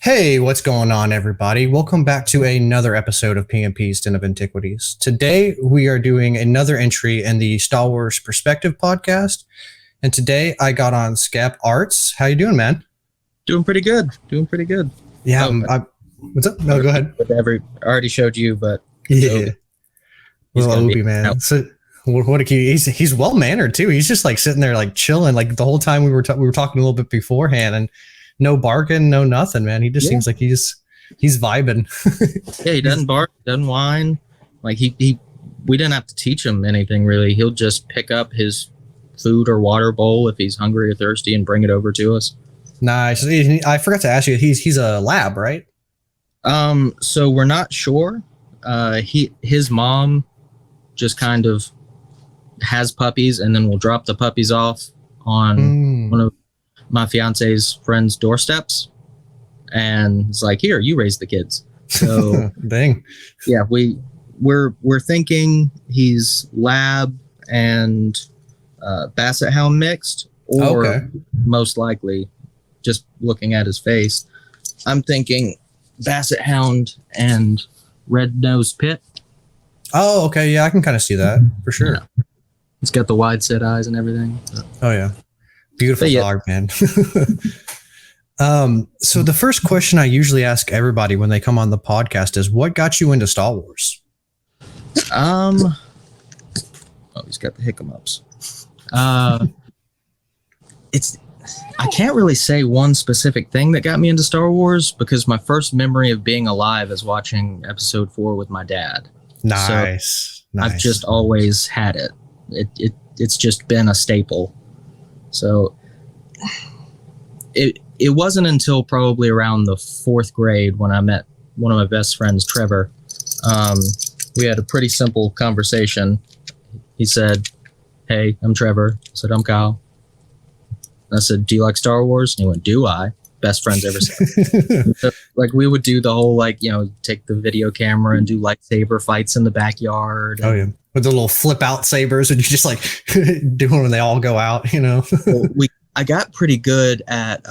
Hey, what's going on, everybody? Welcome back to another episode of PMP's Den of Antiquities. Today, we are doing another entry in the Star Wars Perspective podcast. And today, I got on Skap Arts. How you doing, man? Doing pretty good. Yeah, what's up? No, go ahead. I already showed you, but yeah, he's well, gonna Obi, man. out. So, what a cute. He's well mannered too. He's just like sitting there, like chilling. Like the whole time we were talking a little bit beforehand, and no barking, no nothing, man. He just seems like he's vibing. Yeah, he doesn't bark, doesn't whine. Like we didn't have to teach him anything really. He'll just pick up his food or water bowl if he's hungry or thirsty and bring it over to us. Nice. I forgot to ask you. He's a lab, right? So we're not sure. His mom just kind of has puppies, and then we'll drop the puppies off on one of my fiance's friends' doorsteps, and it's like, here, you raise the kids. So dang. Yeah, we're thinking he's lab and basset hound mixed, or most likely, just looking at his face, I'm thinking basset hound and red-nosed pit. Oh, okay. Yeah, I can kind of see that for sure. Yeah. He's got the wide set eyes and everything. So. Oh yeah, beautiful dog, man. So the first question I usually ask everybody when they come on the podcast is, what got you into Star Wars? Oh, he's got the hiccups. I can't really say one specific thing that got me into Star Wars, because my first memory of being alive is watching Episode 4 with my dad. Nice. So I've just always had it. It's just been a staple. So it wasn't until probably around the 4th grade when I met one of my best friends, Trevor. We had a pretty simple conversation. He said, "Hey, I'm Trevor." I said, "I'm Kyle." And I said, "Do you like Star Wars?" And he went, "Do I?" Best friends ever since. So, like, we would do the whole, take the video camera and do lightsaber fights in the backyard. Oh yeah, with the little flip out sabers, and you just like doing when they all go out, Well, I got pretty good at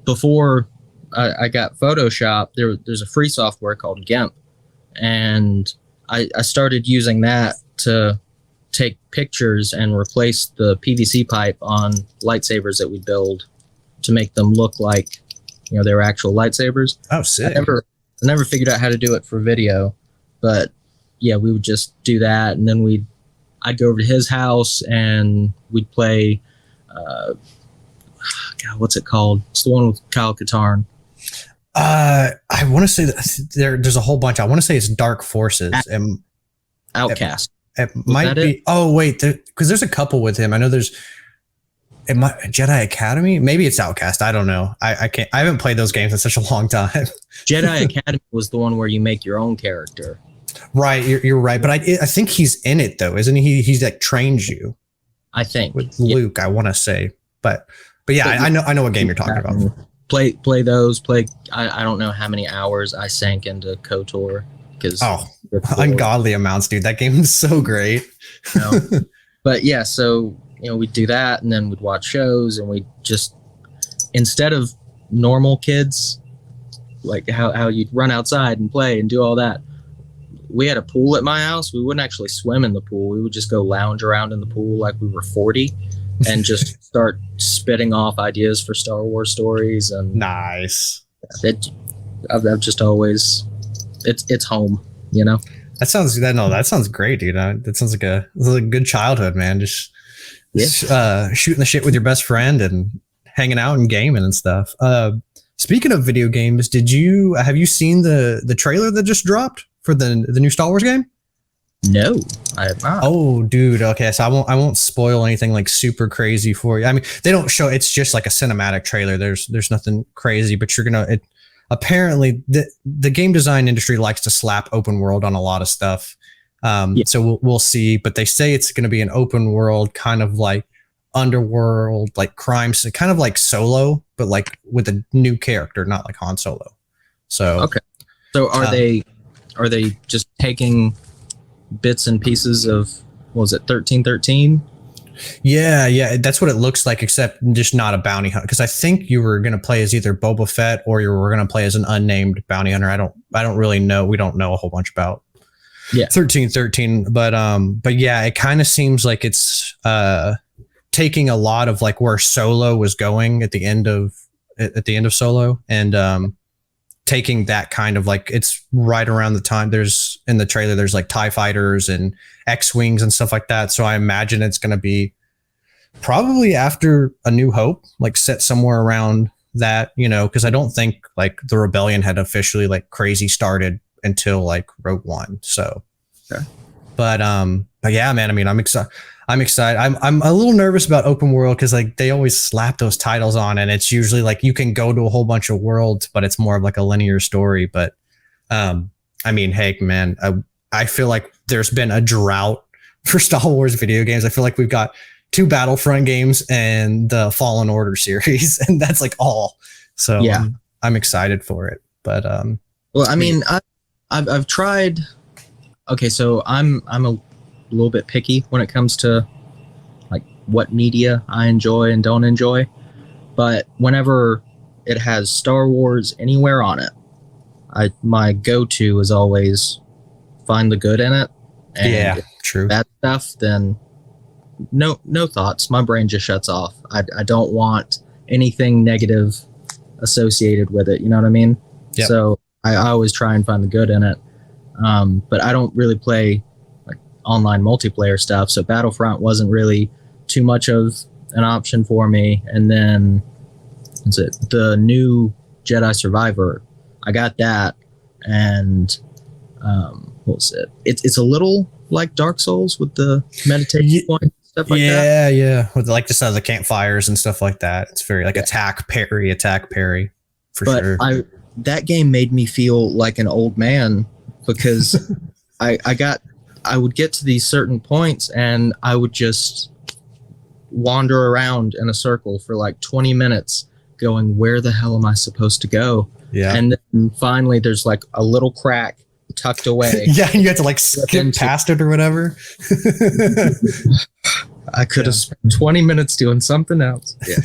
before I got Photoshop. There's a free software called GIMP, and I started using that to take pictures and replace the PVC pipe on lightsabers that we build to make them look like they were actual lightsabers. Oh, sick! I never figured out how to do it for video, but yeah, we would just do that, and then I'd go over to his house and we'd play. God, what's it called? It's the one with Kyle Katarn. I want to say that there's a whole bunch. I want to say it's Dark Forces. Outcast. It might be. It? Oh wait, because there's a couple with him. I know there's. It might Jedi Academy. Maybe it's Outcast. I don't know. I can't. I haven't played those games in such a long time. Jedi Academy was the one where you make your own character. Right, you're right. But I think he's in it though, isn't he? He's like trains you. I think with Luke. I want to say, but yeah, I know what game you're talking about. Play those. I don't know how many hours I sank into KOTOR, because ungodly amounts, dude. That game is so great. But yeah, so we'd do that, and then we'd watch shows, and we just, instead of normal kids, like how you'd run outside and play and do all that, we had a pool at my house. We wouldn't actually swim in the pool. We would just go lounge around in the pool like we were 40 and just start spitting off ideas for Star Wars stories. And nice. I've just always, it's home, That sounds great, dude. That sounds like a good childhood, man. Just shooting the shit with your best friend and hanging out and gaming and stuff. Speaking of video games, have you seen the trailer that just dropped for the new Star Wars game? No, I have not. Oh, dude. Okay, so I won't spoil anything like super crazy for you. I mean, they don't show. It's just like a cinematic trailer. There's nothing crazy, but apparently the game design industry likes to slap open world on a lot of stuff. So we'll see. But they say it's going to be an open world, kind of like underworld, like crime, kind of like Solo, but like with a new character, not like Han Solo. So okay. So are they just taking bits and pieces of, what was it, 1313? Yeah, that's what it looks like, except just not a bounty hunter. Because I think you were going to play as either Boba Fett or you were going to play as an unnamed bounty hunter. I don't really know. We don't know a whole bunch about 1313, but yeah, it kind of seems like it's taking a lot of like where Solo was going at the end of Solo, and taking that kind of like, it's right around the time there's in the trailer, there's like TIE fighters and X-Wings and stuff like that. So I imagine it's going to be probably after A New Hope, like set somewhere around that, because I don't think like the rebellion had officially like crazy started until like Rogue One. So, okay. but yeah, man, I mean, I'm excited. I'm a little nervous about open world because like they always slap those titles on, and it's usually like you can go to a whole bunch of worlds, but it's more of like a linear story. But I mean, hey, man, I feel like there's been a drought for Star Wars video games. I feel like we've got 2 Battlefront games and the Fallen Order series, and that's like all. So yeah, I'm excited for it. But well, I mean, I've tried. Okay, so I'm a little bit picky when it comes to like what media I enjoy and don't enjoy, but whenever it has Star Wars anywhere on it, my go-to is always find the good in it. And yeah, true. Bad stuff, then no thoughts. My brain just shuts off. I don't want anything negative associated with it. You know what I mean? Yep. So I always try and find the good in it. But I don't really play online multiplayer stuff, so Battlefront wasn't really too much of an option for me. And then the new Jedi Survivor, I got that, and what was it? It's a little like Dark Souls with the meditation point stuff like that. Yeah, with like the campfires and stuff like that. It's very like attack parry for sure. That game made me feel like an old man because I would get to these certain points and I would just wander around in a circle for like 20 minutes going, where the hell am I supposed to go? Yeah. And then finally there's like a little crack tucked away. Yeah, you have to like skip past it or whatever. I could have spent 20 minutes doing something else. Yeah.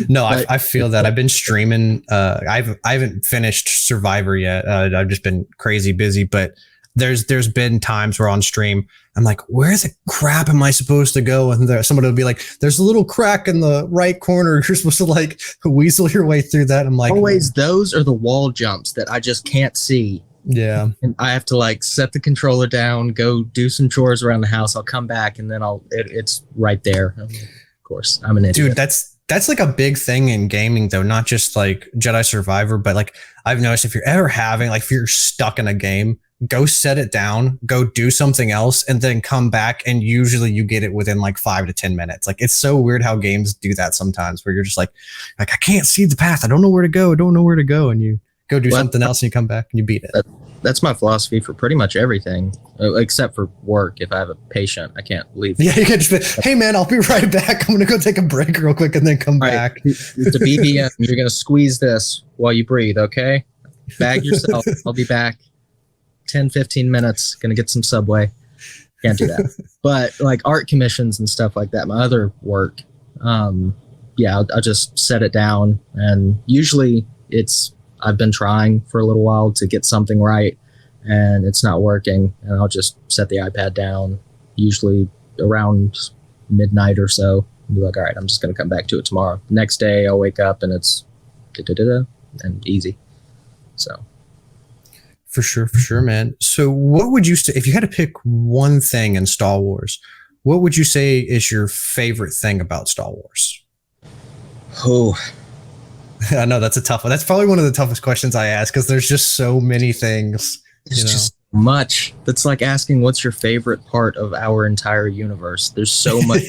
No, I feel that. I've been streaming. I haven't finished Survivor yet. I've just been crazy busy, but there's been times where on stream I'm like, where the crap am I supposed to go? And somebody will be like, there's a little crack in the right corner. You're supposed to like weasel your way through that. I'm like, always those are the wall jumps that I just can't see. Yeah. And I have to like set the controller down, go do some chores around the house. I'll come back and then it's right there. Of course, I'm an idiot. Dude, that's like a big thing in gaming though, not just like Jedi Survivor, but like I've noticed if you're ever having like if you're stuck in a game, go set it down, go do something else, and then come back. And usually you get it within like 5 to 10 minutes. Like it's so weird how games do that sometimes where you're just like I can't see the path. I don't know where to go. And you go do something else and you come back and you beat it. That's my philosophy for pretty much everything, except for work. If I have a patient, I can't leave. Yeah, you can just be, hey man, I'll be right back. I'm going to go take a break real quick and then come back. It's a BBM. You're going to squeeze this while you breathe, okay? Bag yourself. I'll be back. 10, 15 minutes. Going to get some Subway. Can't do that. But like art commissions and stuff like that, my other work, I'll just set it down. And usually I've been trying for a little while to get something right and it's not working. And I'll just set the iPad down, usually around midnight or so, and be like, all right, I'm just going to come back to it tomorrow. Next day, I'll wake up and it's and easy. So. For sure, man. So what would you say, if you had to pick one thing in Star Wars, what would you say is your favorite thing about Star Wars? Oh, I know that's a tough one. That's probably one of the toughest questions I ask because there's just so many things. There's just much. That's like asking what's your favorite part of our entire universe. There's so much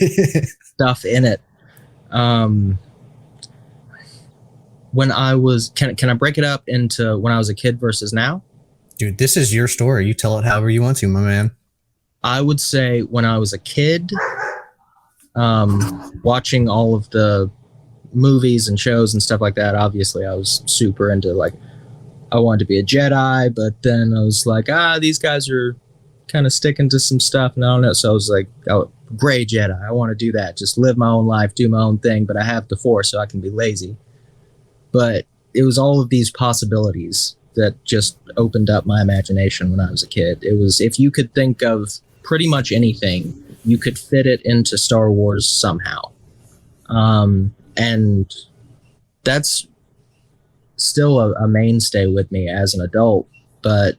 stuff in it. When I was, can I break it up into when I was a kid versus now? Dude, this is your story. You tell it however you want to, my man. I would say when I was a kid, watching all of the movies and shows and stuff like that, obviously I was super into like, I wanted to be a Jedi, but then I was like, these guys are kind of sticking to some stuff and I don't know. So I was like, I gray Jedi. I want to do that. Just live my own life, do my own thing, but I have the Force, so I can be lazy. But it was all of these possibilities that just opened up my imagination when I was a kid. It was, if you could think of pretty much anything, you could fit it into Star Wars somehow. And that's still a mainstay with me as an adult, but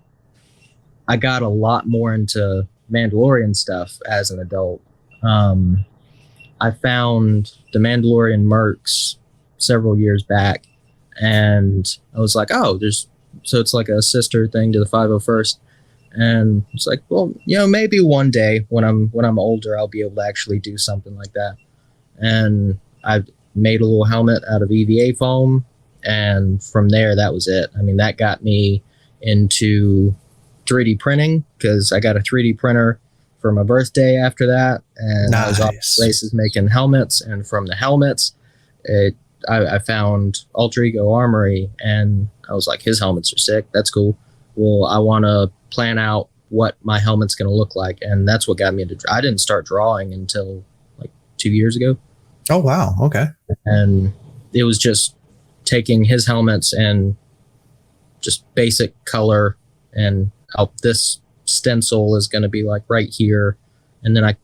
I got a lot more into Mandalorian stuff as an adult. I found the Mandalorian mercs several years back, and I was like, oh, so it's like a sister thing to the 501st. And it's like, well, maybe one day when I'm older, I'll be able to actually do something like that. And I made a little helmet out of EVA foam, and from there, that was it. I mean, that got me into 3D printing, because I got a 3D printer for my birthday after that, and I was off places making helmets. And from the helmets, I found Alter Ego Armory, and I was like, his helmets are sick. That's cool. Well, I want to plan out what my helmet's going to look like, and that's what got me into. I didn't start drawing until like 2 years ago. Oh wow, okay. And it was just taking his helmets and just basic color, and this stencil is going to be like right here. And then I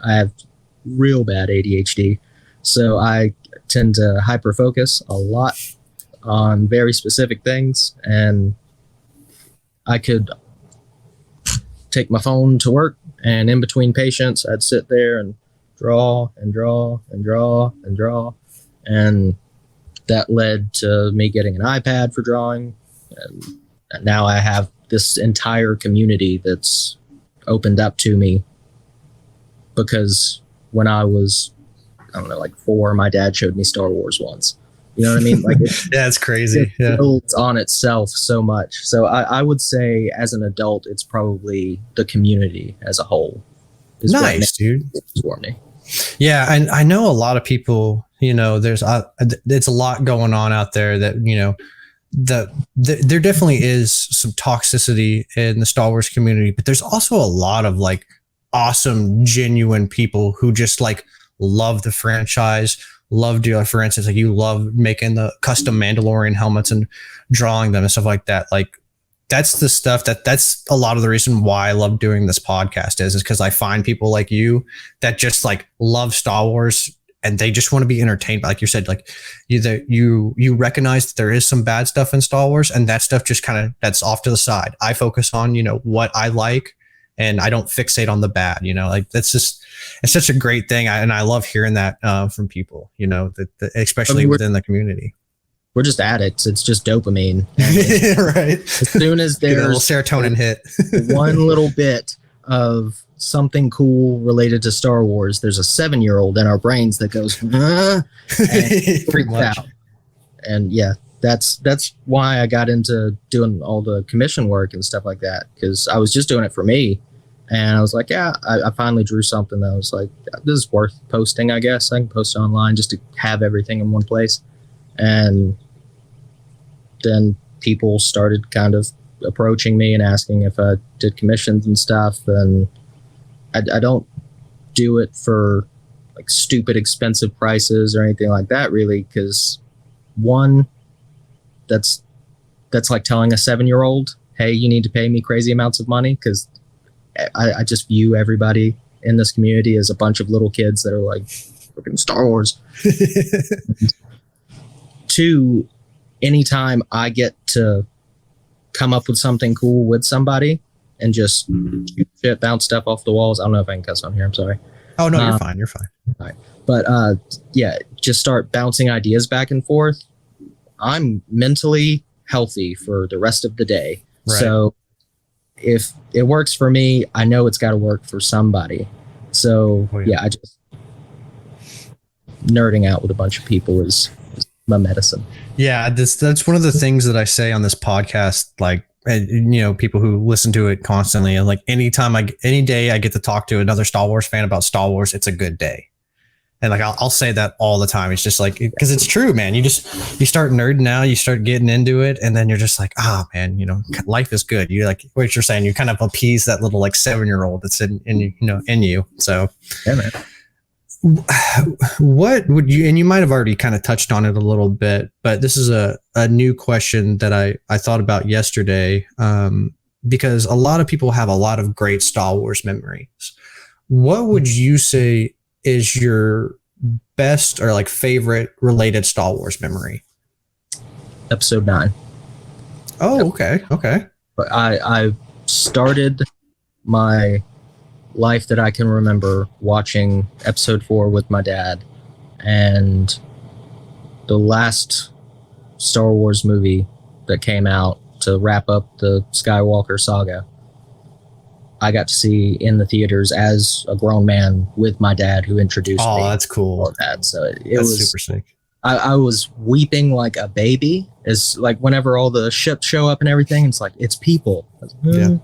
have real bad ADHD, so I tend to hyper focus a lot on very specific things, and I could take my phone to work, and in between patients, I'd sit there and draw and draw and draw and draw. And that led to me getting an iPad for drawing. And now I have this entire community that's opened up to me, because when I was, I don't know, like 4, my dad showed me Star Wars once. You know what I mean? Like, yeah, it's crazy. It builds on itself so much. So I would say, as an adult, it's probably the community as a whole. Nice, dude. For me. Yeah, and I know a lot of people. There's it's a lot going on out there that there definitely is some toxicity in the Star Wars community, but there's also a lot of like awesome, genuine people who just like love the franchise. Love doing, for instance, like you love making the custom Mandalorian helmets and drawing them and stuff like that. Like that's the stuff that's a lot of the reason why I love doing this podcast is because I find people like you that just like love Star Wars and they just want to be entertained. Like you said, like you recognize that there is some bad stuff in Star Wars, and that stuff just kind of that's off to the side. I focus on, what I like, and I don't fixate on the bad, like it's such a great thing. And I love hearing that from people, especially within the community. We're just addicts. It's just dopamine. Right. As soon as there's a little serotonin hit, one little bit of something cool related to Star Wars, there's a 7-year-old in our brains that goes, and freaks out. And yeah, that's why I got into doing all the commission work and stuff like that, because I was just doing it for me. And I was like, yeah, I finally drew something that I was like, this is worth posting, I guess. I can post it online just to have everything in one place. And then people started kind of approaching me and asking if I did commissions and stuff. And I don't do it for like stupid expensive prices or anything like that, really, because one, that's like telling a 7-year-old, hey, you need to pay me crazy amounts of money, because I just view everybody in this community as a bunch of little kids that are like, freaking Star Wars. 2, anytime I get to come up with something cool with somebody and just shoot shit, bounce stuff off the walls. I don't know if I can cuss on here. I'm sorry. Oh, no, you're fine. You're fine. All right. But yeah, just start bouncing ideas back and forth. I'm mentally healthy for the rest of the day. Right. So if it works for me, I know it's got to work for somebody. So yeah, I just nerding out with a bunch of people is my medicine. Yeah, that's one of the things that I say on this podcast. Like, people who listen to it constantly, and like any day I get to talk to another Star Wars fan about Star Wars, it's a good day. And like I'll say that all the time. It's just like, because it's true, man. You start nerding out, you start getting into it, and then you're just like, oh man, you know, life is good. You like what you're saying. You kind of appease that little like 7-year-old that's in you. So yeah, man. What would you, and you might have already kind of touched on it a little bit, but this is a new question that I thought about yesterday, because a lot of people have a lot of great Star Wars memories. What would you say is your best or like favorite related Star Wars memory? Episode 9. Oh, okay. But I started my life that I can remember watching episode 4 with my dad, and the last Star Wars movie that came out to wrap up the Skywalker saga, I got to see in the theaters as a grown man with my dad, who introduced me. Oh, that's cool. That. So it that's was super sick. I was weeping like a baby. It's like whenever all the ships show up and everything, it's like, it's people. Yeah.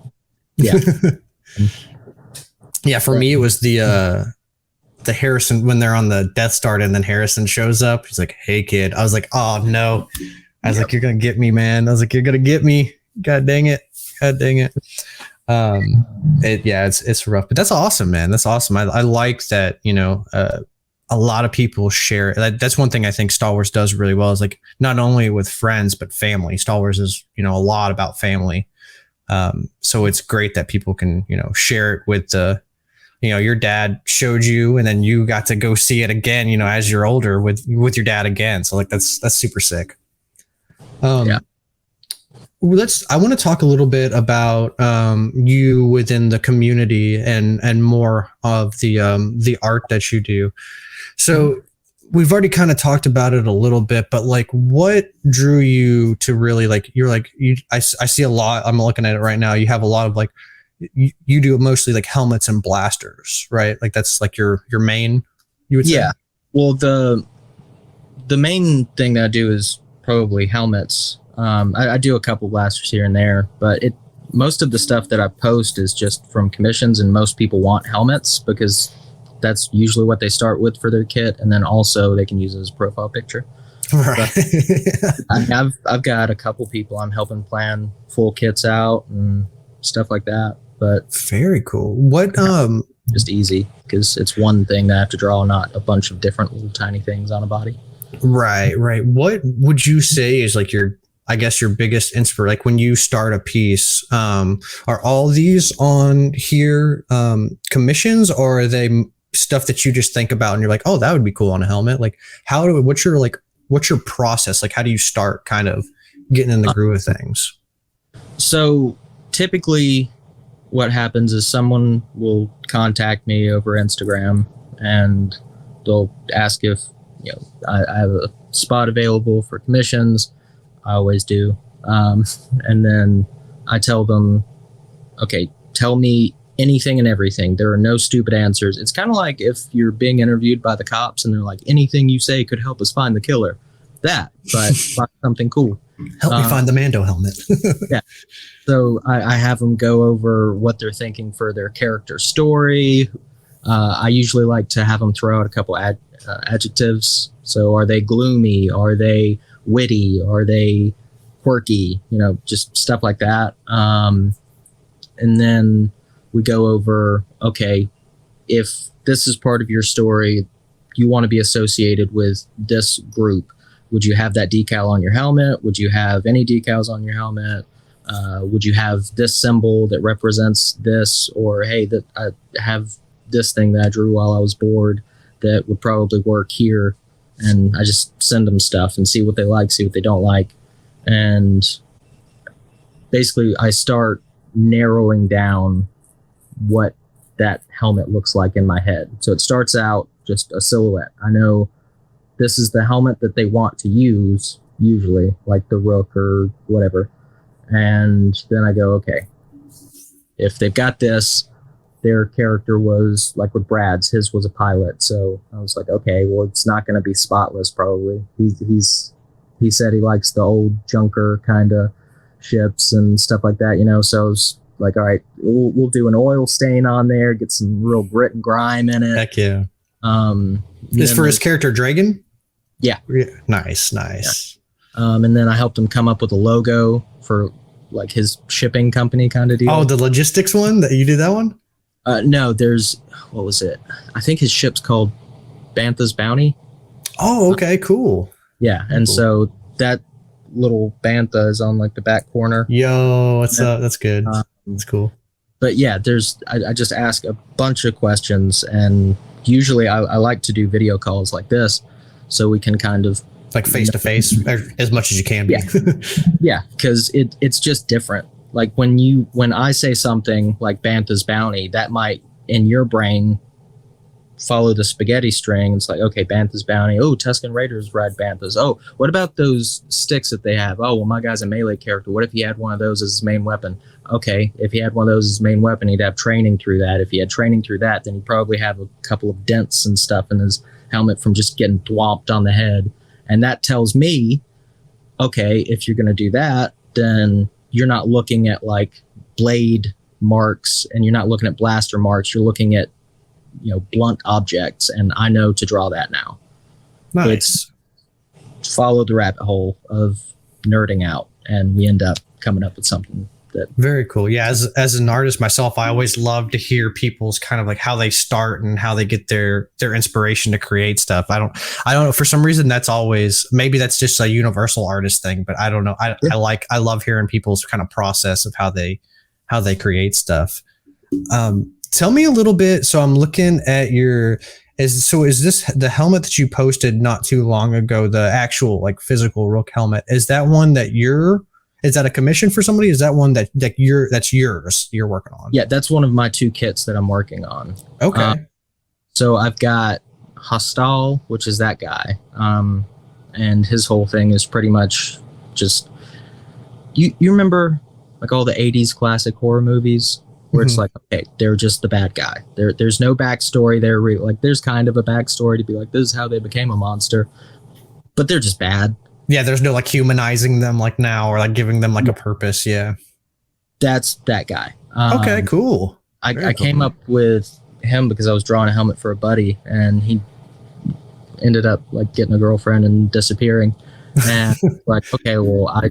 Yeah. For me, it was the Harrison, when they're on the Death Star and then Harrison shows up. He's like, "Hey kid." I was like, "Oh no." I was like, "You're going to get me, man." I was like, "You're going to get me." God dang it. It's rough, but that's awesome, man. That's awesome. I like that, you know, a lot of people share. That's one thing I think Star Wars does really well, is like not only with friends, but family. Star Wars is, you know, a lot about family. So it's great that people can, you know, share it with you know, your dad showed you, and then you got to go see it again, you know, as you're older with your dad again. So like, that's super sick. I want to talk a little bit about you within the community and more of the art that you do. So we've already kind of talked about it a little bit, but like, what drew you to really like, I see a lot, I'm looking at it right now. You have a lot of like, you do mostly like helmets and blasters, right? Like that's like your main, you would say? Yeah. Well, the main thing that I do is probably helmets. I do a couple blasters here and there, but most of the stuff that I post is just from commissions, and most people want helmets because that's usually what they start with for their kit, and then also they can use it as a profile picture. Right. I've got a couple people I'm helping plan full kits out and stuff like that. But very cool. What just easy because it's one thing that I have to draw, not a bunch of different little tiny things on a body. Right. What would you say is like your biggest inspiration? Like when you start a piece, are all these on here commissions, or are they stuff that you just think about and you're like, oh, that would be cool on a helmet? Like what's your process? Like how do you start kind of getting in the groove of things? So typically what happens is someone will contact me over Instagram and they'll ask if, you know, I have a spot available for commissions. I always do. And then I tell them, okay, tell me anything and everything. There are no stupid answers. It's kind of like if you're being interviewed by the cops and they're like, anything you say could help us find the killer. But find something cool. Help me find the Mando helmet. Yeah. So I have them go over what they're thinking for their character story. I usually like to have them throw out a couple adjectives. So are they gloomy? Are they witty? Are they quirky? You know, just stuff like that. And then we go over, okay, if this is part of your story, you want to be associated with this group. Would you have that decal on your helmet? Would you have any decals on your helmet? Would you have this symbol that represents this? Or, hey, that I have this thing that I drew while I was bored that would probably work here. And I just send them stuff and see what they like, see what they don't like. And basically I start narrowing down what that helmet looks like in my head. So it starts out just a silhouette. I know this is the helmet that they want to use, usually, like the Rook or whatever. And then I go, okay, if they've got this, their character was like with Brad's, his was a pilot. So I was like, okay, well, it's not going to be spotless, probably. He said he likes the old junker kind of ships and stuff like that, you know. So I was like, all right, we'll do an oil stain on there, get some real grit and grime in it. Heck yeah. This for his character Dragon? Yeah. Nice. Yeah. And then I helped him come up with a logo for like his shipping company kind of deal. Oh, the logistics one that you did that one? No, there's, what was it? I think his ship's called Bantha's Bounty. Oh, okay, cool. Yeah, and cool. So that little Bantha is on like the back corner. Yo, what's up? That's good. That's cool. But yeah, I just ask a bunch of questions, and usually I like to do video calls like this, so we can kind of like face to face as much as you can be. Yeah, yeah, because it's just different. Like when I say something like Bantha's Bounty, that might in your brain follow the spaghetti string. It's like, okay, Bantha's Bounty. Oh, Tusken Raiders ride Banthas. Oh, what about those sticks that they have? Oh, well, my guy's a melee character. What if he had one of those as his main weapon? Okay, if he had one of those as his main weapon, he'd have training through that. If he had training through that, then he'd probably have a couple of dents and stuff in his helmet from just getting thwomped on the head. And that tells me, okay, if you're going to do that, then you're not looking at like blade marks and you're not looking at blaster marks. You're looking at, blunt objects. And I know to draw that now. Nice. It's follow the rabbit hole of nerding out. And we end up coming up with something that. Very cool. Yeah. As an artist myself, I always love to hear people's kind of like how they start and how they get their inspiration to create stuff. I don't know. For some reason, that's always, maybe that's just a universal artist thing, but I don't know. I love hearing people's kind of process of how they create stuff. Tell me a little bit. So I'm looking at is this the helmet that you posted not too long ago, the actual like physical Rook helmet? Is that one that is that a commission for somebody? Is that one that's yours you're working on? Yeah, that's one of my 2 kits that I'm working on. Okay. So I've got Hostal, which is that guy. And his whole thing is pretty much just, you remember like all the 80s classic horror movies where it's like, okay, they're just the bad guy. There's no backstory there. Like there's kind of a backstory to be like, this is how they became a monster, but they're just bad. Yeah, there's no like humanizing them like now or like giving them like a purpose. Yeah. That's that guy. Okay, cool. I came up with him because I was drawing a helmet for a buddy and he ended up like getting a girlfriend and disappearing. And like, okay, well, I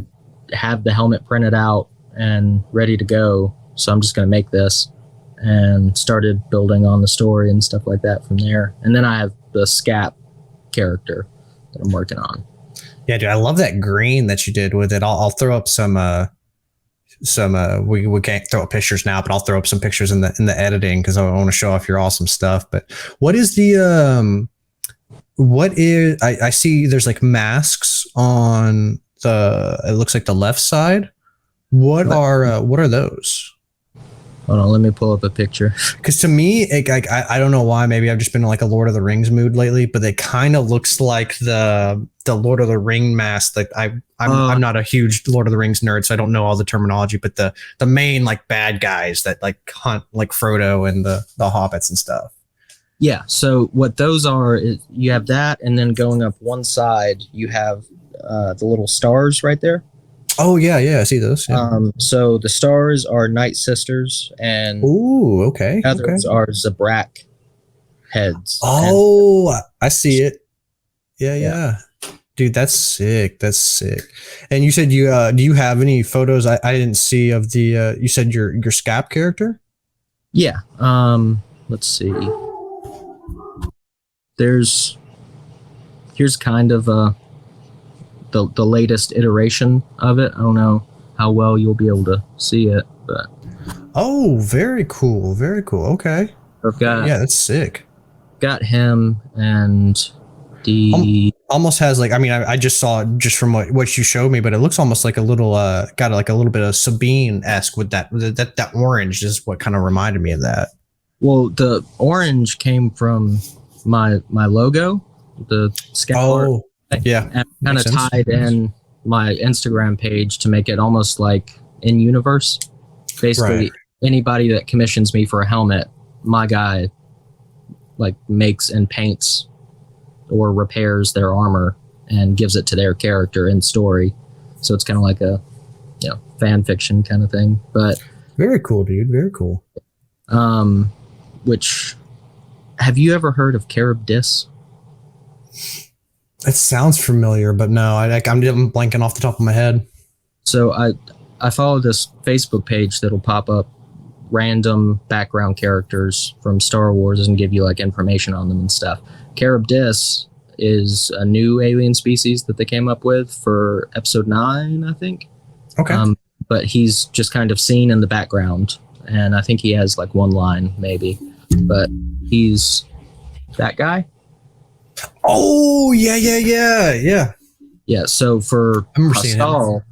have the helmet printed out and ready to go. So I'm just going to make this, and started building on the story and stuff like that from there. And then I have the Skap character that I'm working on. Yeah, dude, I love that green that you did with it. I'll throw up some we can't throw up pictures now, but I'll throw up some pictures in the editing because I want to show off your awesome stuff. But what is I see there's like masks on it looks like the left side. What are those? Hold on, let me pull up a picture. Because to me, I don't know why. Maybe I've just been in like a Lord of the Rings mood lately, but it kind of looks like the Lord of the Ring mask. Like I'm not a huge Lord of the Rings nerd, so I don't know all the terminology. But the main like bad guys that like hunt like Frodo and the hobbits and stuff. Yeah. So what those are is you have that, and then going up one side, you have the little stars right there. Oh yeah, I see those. Yeah. So the stars are Night Sisters, and okay. Others are Zabrak heads. Oh, I see it. Yeah. Dude, that's sick. And you said do you have any photos I didn't see of the you said your Skap character? Yeah. Let's see. Here's kind of the latest iteration of it. I don't know how well you'll be able to see it, but oh, very cool. Okay. That's sick. Got him, and the almost has like, I mean, I just saw it just from what you showed me, but it looks almost like a little got like a little bit of Sabine-esque with that orange is what kind of reminded me of that. Well, the orange came from my logo, the Skap Art. Yeah, and kind of tied in my Instagram page to make it almost like in universe. Basically, anybody that commissions me for a helmet, my guy like makes and paints or repairs their armor and gives it to their character in story. So it's kind of like a fan fiction kind of thing. But very cool, dude. Very cool. Which Have you ever heard of Caribdis? It sounds familiar, but no, I'm blanking off the top of my head. So I follow this Facebook page that'll pop up random background characters from Star Wars and give you like information on them and stuff. Caribdis is a new alien species that they came up with for episode 9, I think. Okay. But he's just kind of seen in the background, and I think he has like one line maybe, but he's that guy. Oh yeah. So for Pascal,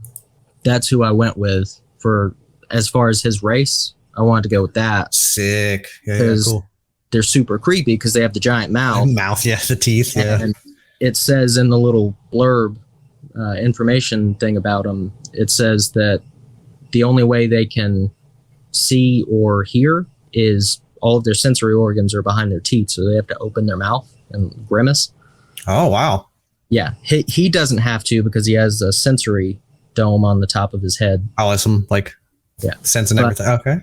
that's who I went with for as far as his race. I wanted to go with that. Sick. Yeah, cool. They're super creepy because they have the giant mouth. The teeth. Yeah. And it says in the little blurb information thing about them, it says that the only way they can see or hear is all of their sensory organs are behind their teeth, so they have to open their mouth and grimace. Oh, wow. Yeah, he doesn't have to because he has a sensory dome on the top of his head. I'll let some sense and everything. Okay.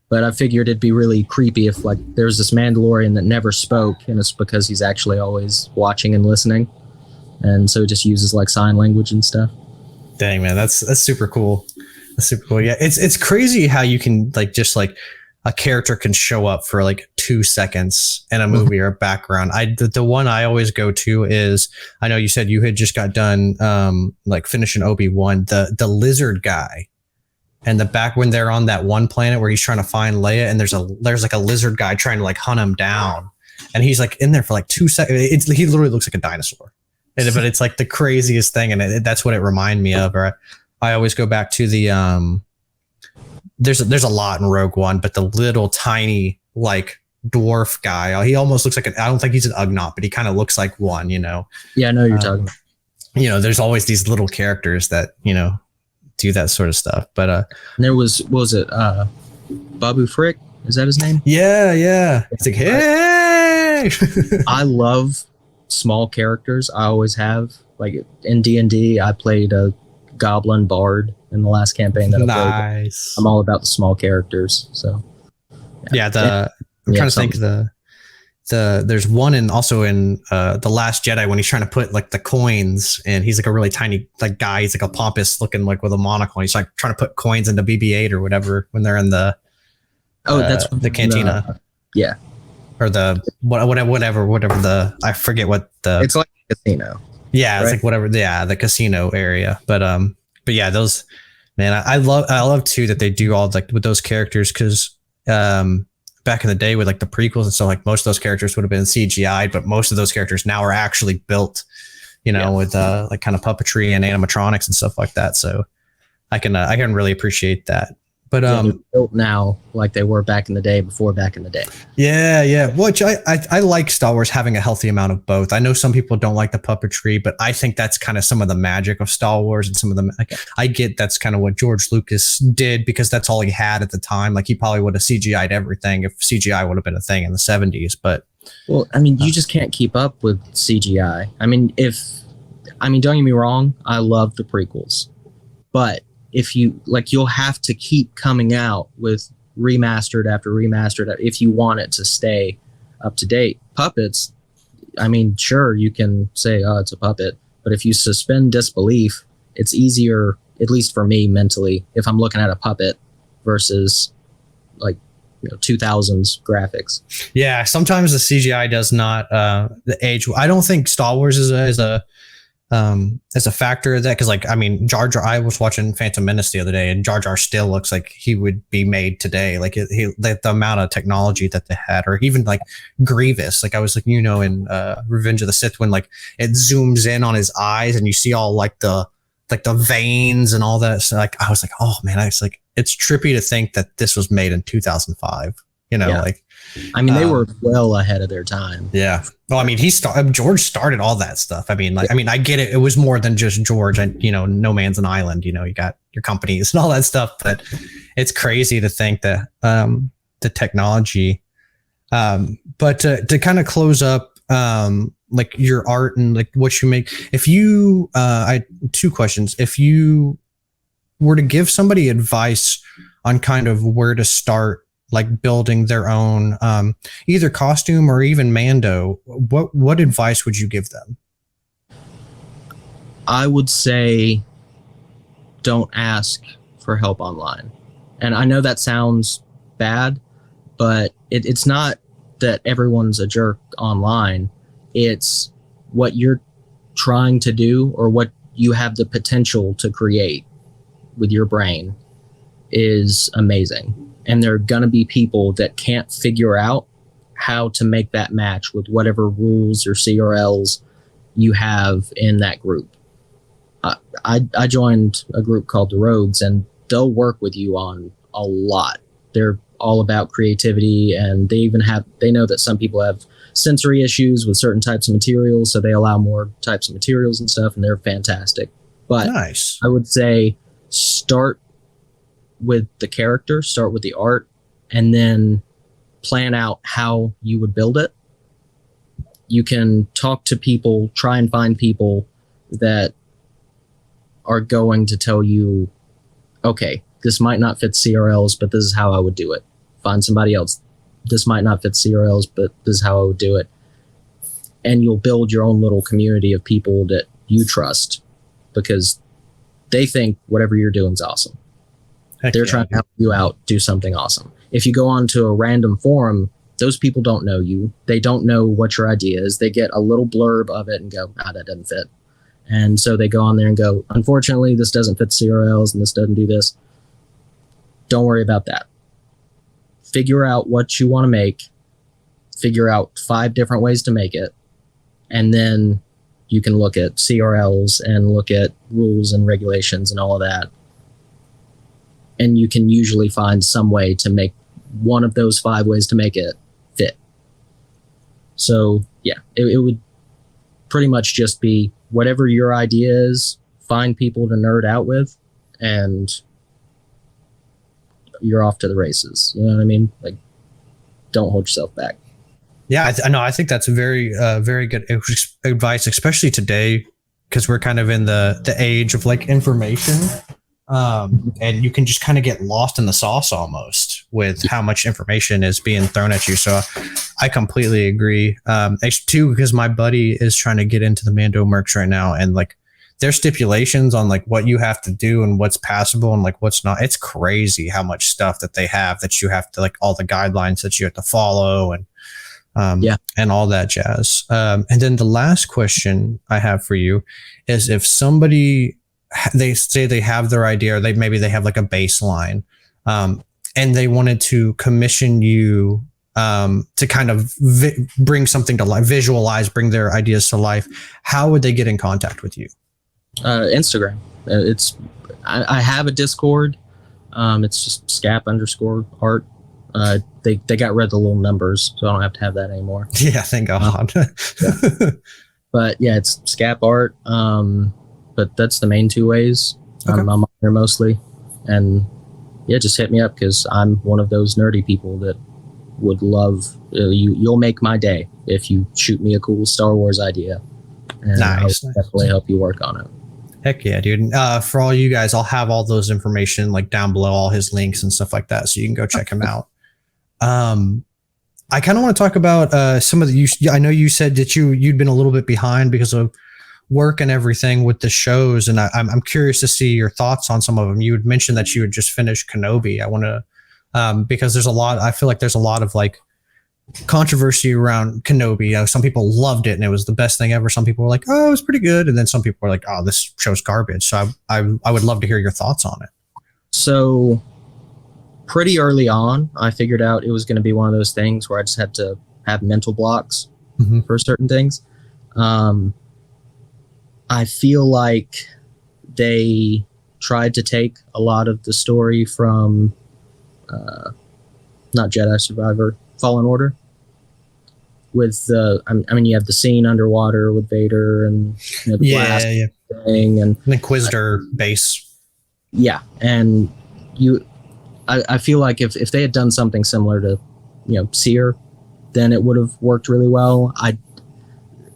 But I figured it'd be really creepy if like there's this Mandalorian that never spoke, and it's because he's actually always watching and listening, and so he just uses like sign language and stuff. Dang, man, that's super cool. That's super cool. Yeah, it's crazy how you can just a character can show up for like 2 seconds in a movie or a background. The one I always go to is, I know you said you had just got done finishing Obi-Wan, the lizard guy. And the back when they're on that one planet where he's trying to find Leia, and there's like a lizard guy trying to like hunt him down, and he's like in there for like 2 seconds. He literally looks like a dinosaur, but it's like the craziest thing, and that's what it reminded me of. Or I always go back to the there's a lot in Rogue One, but the little tiny like dwarf guy, he almost looks like I don't think he's an Ugnaught, but he kind of looks like one. Yeah, I know you're talking about. There's always these little characters that do that sort of stuff. But there was Babu Frick, is that his name? Yeah. It's like, hey. I love small characters. I always have. Like in D&D, I played a goblin bard in the last campaign that I played. Nice. I'm all about the small characters. So I'm trying to think there's one also in The Last Jedi when he's trying to put like the coins, and he's like a really tiny like guy. He's like a pompous looking like with a monocle. He's like trying to put coins into BB-8 or whatever when they're in the that's the cantina. Or the whatever I forget what the. It's like a casino. Yeah, it's like whatever. Yeah, the casino area. But yeah, those, man, I love too that they do all like with those characters, because back in the day with like the prequels and stuff, like most of those characters would have been CGI'd, but most of those characters now are actually built, with like kind of puppetry and animatronics and stuff like that. So I can really appreciate that. But they're built now like they were back in the day before back in the day. Yeah. Which I like Star Wars having a healthy amount of both. I know some people don't like the puppetry, but I think that's kind of some of the magic of Star Wars, and some of the I get that's kind of what George Lucas did because that's all he had at the time. Like he probably would have CGI'd everything if CGI would have been a thing in the 70s. But well, I mean, you just can't keep up with CGI. don't get me wrong, I love the prequels, but if you you'll have to keep coming out with remastered after remastered if you want it to stay up to date. Puppets, sure, you can say, oh, it's a puppet, but if you suspend disbelief, it's easier, at least for me mentally, if I'm looking at a puppet versus 2000s graphics. Yeah, sometimes the CGI does not the age. I don't think Star Wars is a factor of that, because Jar Jar, I was watching Phantom Menace the other day, and Jar Jar still looks like he would be made today. Like the amount of technology that they had, or even like Grievous, like I was in Revenge of the Sith, when like it zooms in on his eyes and you see all like the veins and all that. So like I was like, oh man, it's trippy to think that this was made in 2005. They were well ahead of their time. Yeah. Well, George started all that stuff. I get it. It was more than just George, and no man's an island. You got your companies and all that stuff. But it's crazy to think that the technology. But to kind of close up, like your art and like what you make. If you, I 2 questions. If you were to give somebody advice on kind of where to start like building their own either costume or even Mando, what advice would you give them? I would say don't ask for help online. And I know that sounds bad, but it's not that everyone's a jerk online. It's what you're trying to do or what you have the potential to create with your brain is amazing. And there are going to be people that can't figure out how to make that match with whatever rules or CRLs you have in that group. I joined a group called the Rogues, and they'll work with you on a lot. They're all about creativity, and they know that some people have sensory issues with certain types of materials, so they allow more types of materials and stuff, and they're fantastic. But nice. I would say start with the character, start with the art, and then plan out how you would build it. You can talk to people, try and find people that are going to tell you, okay, this might not fit CRLs, but this is how I would do it. Find somebody else. This might not fit CRLs, but this is how I would do it. And you'll build your own little community of people that you trust because they think whatever you're doing is awesome. They're trying to help you out, do something awesome. If you go onto a random forum, those people don't know you. They don't know what your idea is. They get a little blurb of it and go, that doesn't fit. And so they go on there and go, unfortunately, this doesn't fit CRLs and this doesn't do this. Don't worry about that. Figure out what you want to make. Figure out 5 different ways to make it. And then you can look at CRLs and look at rules and regulations and all of that. And you can usually find some way to make one of those 5 ways to make it fit. So, yeah, it would pretty much just be whatever your idea is, find people to nerd out with, and you're off to the races. You know what I mean? Like, don't hold yourself back. Yeah, I know. I think that's very, very good advice, especially today, because we're kind of in the age of like information, and you can just kind of get lost in the sauce almost with how much information is being thrown at you. So I completely agree. Too, because my buddy is trying to get into the Mando merch right now, and like their stipulations on like what you have to do and what's passable and like what's not. It's crazy how much stuff that they have that you have to like all the guidelines that you have to follow and and all that jazz. And then the last question I have for you is if somebody, they say they have their idea or maybe they have like a baseline, and they wanted to commission you to kind of bring something to life, visualize, bring their ideas to life, how would they get in contact with you? Instagram. I have a Discord. It's just Skap_Art. They got rid of the little numbers, so I don't have to have that anymore. Yeah, thank God. But yeah, it's Skap Art. But that's the main 2 ways. Okay. I'm on there mostly, and yeah, just hit me up because I'm one of those nerdy people that would love you. You'll make my day if you shoot me a cool Star Wars idea, and nice. I'll definitely help you work on it. Heck yeah, dude. For all you guys, I'll have all those information like down below, all his links and stuff like that, so you can go check him out. I kind of want to talk about some of the. I know you said that you'd been a little bit behind because of work and everything with the shows, and I'm curious to see your thoughts on some of them. You had mentioned that you had just finished Kenobi. I want to because there's a lot. I feel like there's a lot of like controversy around Kenobi. Some people loved it and it was the best thing ever. Some people were like, oh, it was pretty good, and then some people were like, oh, this show's garbage. So I would love to hear your thoughts on it. So pretty early on, I figured out it was going to be one of those things where I just had to have mental blocks for certain things. I feel like they tried to take a lot of the story from not Jedi Survivor, Fallen Order. With the, I mean, you have the scene underwater with Vader and the blast thing, and the Inquisitor base. Yeah, and I feel like if they had done something similar to, Seer, then it would have worked really well.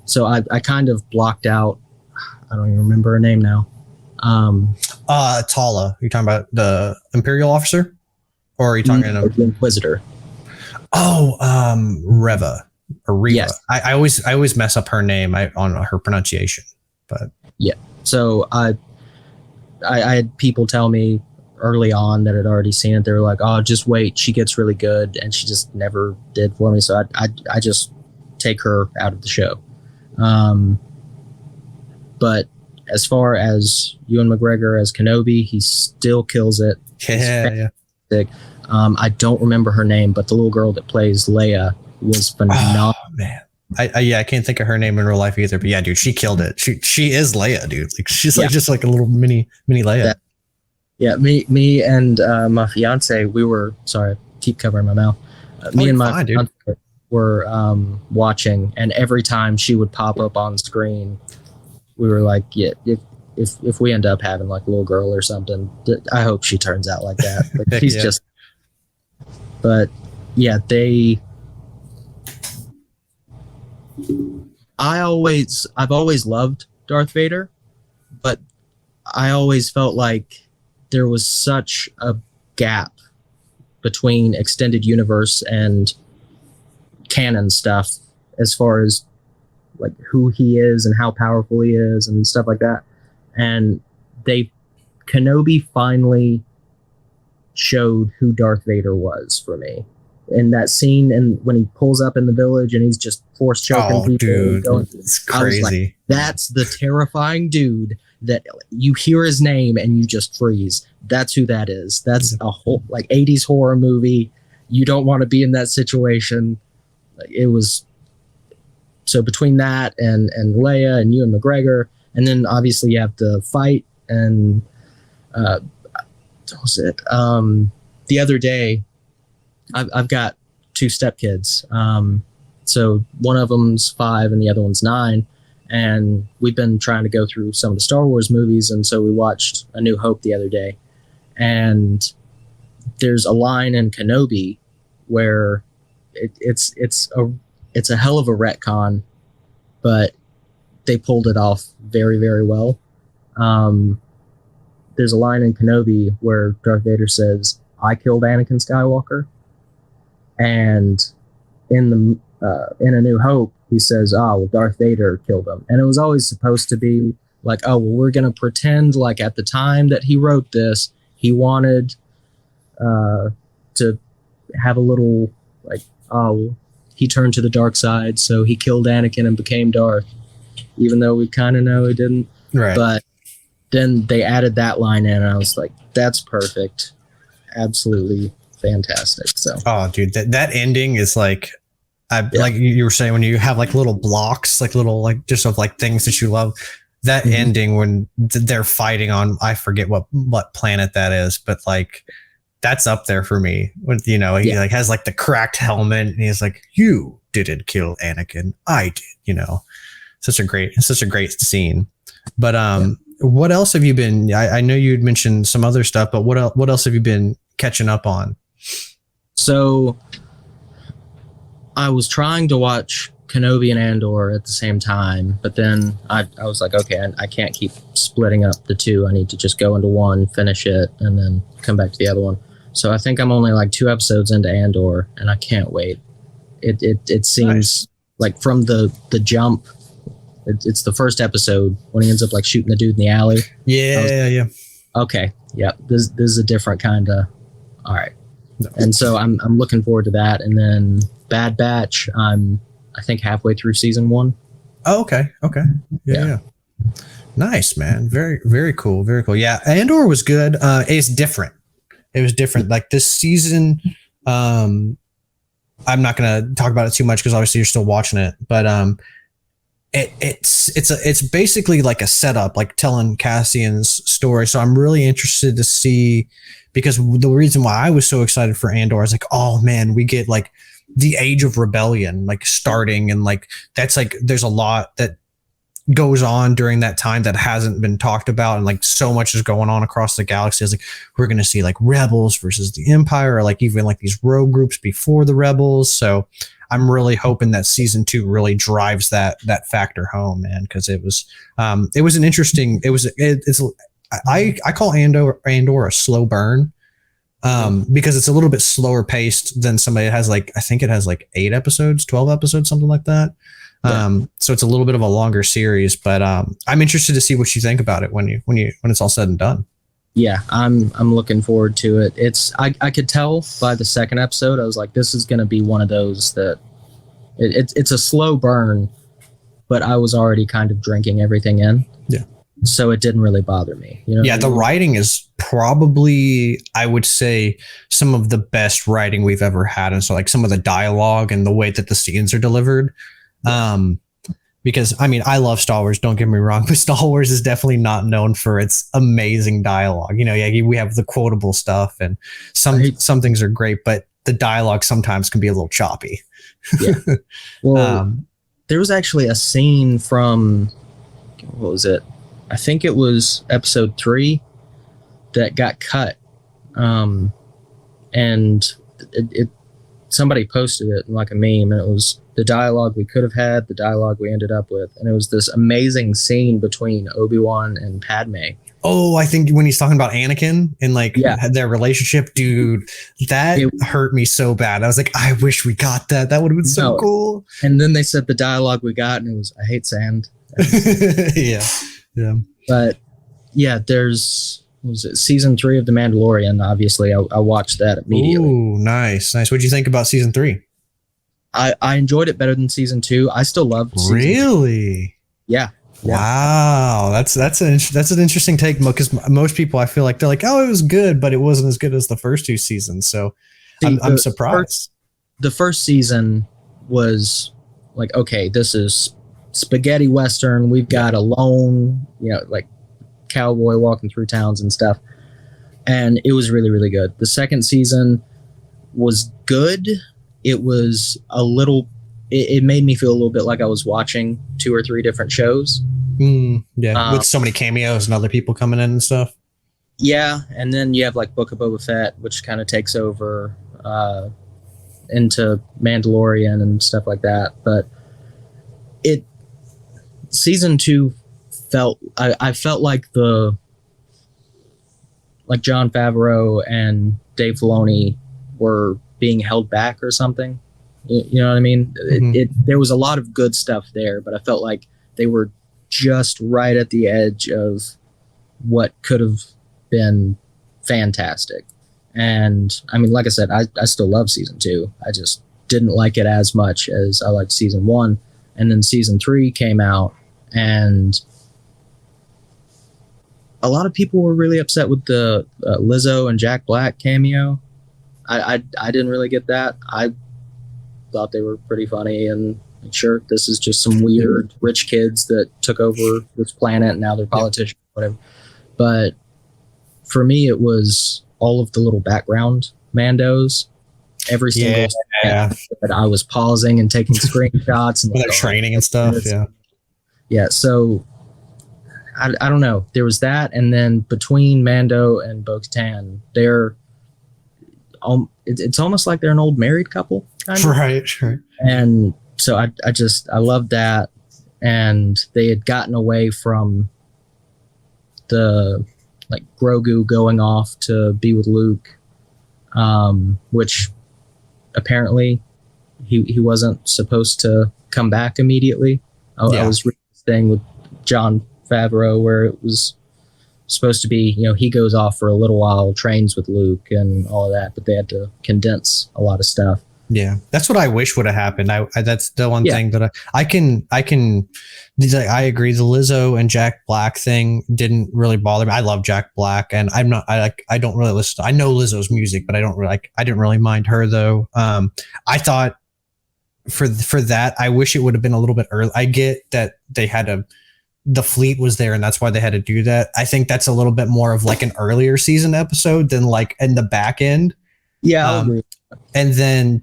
So I kind of blocked out. I don't even remember her name now. Tala. You're talking about the Imperial officer, Or are you talking No, the Inquisitor. Oh, Reva or Reva. Yes. I always mess up her name on her pronunciation, but yeah. So I had people tell me early on that had already seen it. They were like, "Oh, just wait, she gets really good," and she just never did for me. So I just take her out of the show. But as far as Ewan McGregor as Kenobi, he still kills it. yeah. I don't remember her name, but the little girl that plays Leia was phenomenal. Oh, man. I can't think of her name in real life either, but yeah, dude, she killed it. She is Leia, dude. Like she's like just like a little mini Leia. Me and my fiance, we were sorry, keep covering my mouth. Me and my fiance were watching, and every time she would pop up on screen, we were like, yeah, if we end up having like a little girl or something, I hope she turns out like that. Like, she's just. But yeah, I've always loved Darth Vader, but I always felt like there was such a gap between extended universe and canon stuff as far as like who he is and how powerful he is and stuff like that. And Kenobi finally showed who Darth Vader was for me. In that scene, and when he pulls up in the village and he's just force choking people, dude, it's crazy. Like, that's the terrifying dude that you hear his name and you just freeze. That's who that is. That's a whole like 80s horror movie. You don't want to be in that situation. It was so between that and Leia and Ewan McGregor, and then obviously you have the fight and what was it? The other day, I've got 2 stepkids. So one of them's 5 and the other one's 9. And we've been trying to go through some of the Star Wars movies. And so we watched A New Hope the other day. And there's a line in Kenobi where it's a hell of a retcon, but they pulled it off very, very well. There's a line in Kenobi where Darth Vader says, "I killed Anakin Skywalker." And in A New Hope, he says, "Oh, well, Darth Vader killed him." And it was always supposed to be like, oh, well, we're going to pretend like at the time that he wrote this, he wanted to have a little like, oh, he turned to the dark side, so he killed Anakin and became Darth, even though we kind of know he didn't. Right. But then they added that line in, and I was like, that's perfect. Absolutely fantastic. So, oh, dude, that ending is like, like you were saying, when you have like little blocks, like little like just of like things that you love. That ending when they're fighting on, I forget what planet that is, but like that's up there for me. When he like has like the cracked helmet, and he's like, "You didn't kill Anakin, I did." Such a great scene. But what else have you been? I know you'd mentioned some other stuff, but what else have you been catching up on? So I was trying to watch Kenobi and Andor at the same time, but then I was like, okay, I can't keep splitting up the two. I need to just go into one, finish it, and then come back to the other one. So I think I'm only like 2 episodes into Andor, and I can't wait. It seems like from the jump, it's the first episode when he ends up like shooting the dude in the alley. Yeah. Okay, yeah, this is a different kind of. All right, and so I'm looking forward to that, and then Bad Batch. I think halfway through season 1. Oh, okay. Yeah. Nice, man. Very, very cool. Very cool. Yeah. Andor was good. It's different. It was different. Like this season, I'm not going to talk about it too much because obviously you're still watching it, but, it's basically like a setup, like telling Cassian's story. So I'm really interested to see, because the reason why I was so excited for Andor is like, oh man, we get like the Age of Rebellion like starting, and like that's like there's a lot that goes on during that time that hasn't been talked about, and like so much is going on across the galaxy. It's like we're gonna see like rebels versus the Empire, or like even like these rogue groups before the rebels. So I'm really hoping that season 2 really drives that factor home, man, because it was an interesting. I call Andor a slow burn, because it's a little bit slower paced than somebody that has like, I think it has like 8 episodes, 12 episodes, something like that. So it's a little bit of a longer series, but I'm interested to see what you think about it when it's all said and done. Yeah, I'm looking forward to it. I could tell by the second episode, I was like, this is going to be one of those that it's a slow burn, but I was already kind of drinking everything in. Yeah. So it didn't really bother me. You know. Yeah, the writing is probably, I would say, some of the best writing we've ever had, and so like some of the dialogue and the way that the scenes are delivered. Because I mean, I love Star Wars, don't get me wrong, but Star Wars is definitely not known for its amazing dialogue. You know, yeah, we have the quotable stuff, and some things are great, but the dialogue sometimes can be a little choppy. Yeah. Well, there was actually a scene from, what was it? I think it was episode 3 that got cut. And it somebody posted it in like a meme, and it was the dialogue we could have had, the dialogue we ended up with. And it was this amazing scene between Obi-Wan and Padme. Oh, I think when he's talking about Anakin and like their relationship, dude, that hurt me so bad. I was like, I wish we got that. That would have been so cool. And then they said the dialogue we got, and it was, I hate sand. Yeah. But yeah, there's, was it season 3 of The Mandalorian? Obviously, I watched that immediately. Ooh, nice. What'd you think about season 3? I enjoyed it better than season 2. I still love season 2. Really? Yeah. Wow, that's an interesting take, because most people, I feel like, they're like, oh, it was good, but it wasn't as good as the first 2 seasons. So I'm surprised. The first season was like, okay, this is spaghetti western. We've got a lone, like cowboy walking through towns and stuff, and it was really, really good. The second season was good. It was a little. It made me feel a little bit like I was watching 2 or 3 different shows. With so many cameos and other people coming in and stuff. Yeah, and then you have like Book of Boba Fett, which kind of takes over into Mandalorian and stuff like that. But season 2 I felt like Jon Favreau and Dave Filoni were being held back or something. You know what I mean? Mm-hmm. There was a lot of good stuff there, but I felt like they were just right at the edge of what could have been fantastic. And I mean, like I said, I still love season 2. I just didn't like it as much as I liked season 1. And then season 3 came out, and a lot of people were really upset with the Lizzo and Jack Black cameo. I didn't really get that. I thought they were pretty funny, and sure, this is just some weird rich kids that took over this planet and now they're politicians, whatever. But for me, it was all of the little background Mandos. Every single that I was pausing and taking screenshots and like, training and stuff. Yeah. So I don't know. There was that, and then between Mando and Bo-Katan, it's almost like they're an old married couple, kind of. Right. And so I loved that, and they had gotten away from the like Grogu going off to be with Luke, which apparently he wasn't supposed to come back immediately. I was reading this thing with Jon Favreau where it was supposed to be, he goes off for a little while, trains with Luke and all of that, but they had to condense a lot of stuff. Yeah, that's what I wish would have happened. I that's the one thing that I can. I agree. The Lizzo and Jack Black thing didn't really bother me. I love Jack Black, and I don't really listen. I know Lizzo's music, but I didn't really mind her though. I thought for that, I wish it would have been a little bit early. I get that they had the fleet was there, and that's why they had to do that. I think that's a little bit more of like an earlier season episode than like in the back end. Yeah, I agree. And then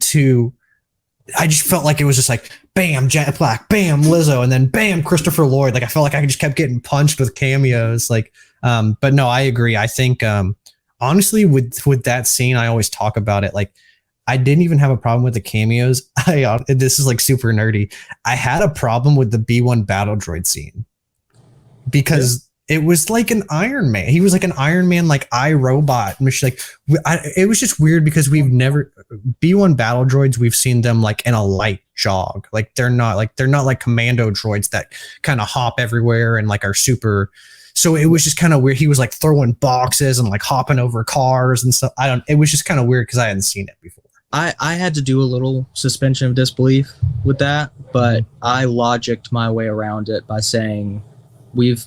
I just felt like it was just like, bam, Jack Black, bam, Lizzo, and then bam, Christopher Lloyd. Like I felt like I just kept getting punched with cameos. Like, but no, I agree. I think, honestly, with that scene, I always talk about it. Like, I didn't even have a problem with the cameos. This is like super nerdy. I had a problem with the B1 battle droid scene because It was like an Iron Man. He was like an Iron Man, like iRobot. It was just weird because we've never B1 battle droids. We've seen them like in a light jog. Like they're not like commando droids that kind of hop everywhere and like are super. So it was just kind of weird. He was like throwing boxes and like hopping over cars and stuff. It was just kind of weird because I hadn't seen it before. I had to do a little suspension of disbelief with that, but I logicked my way around it by saying we've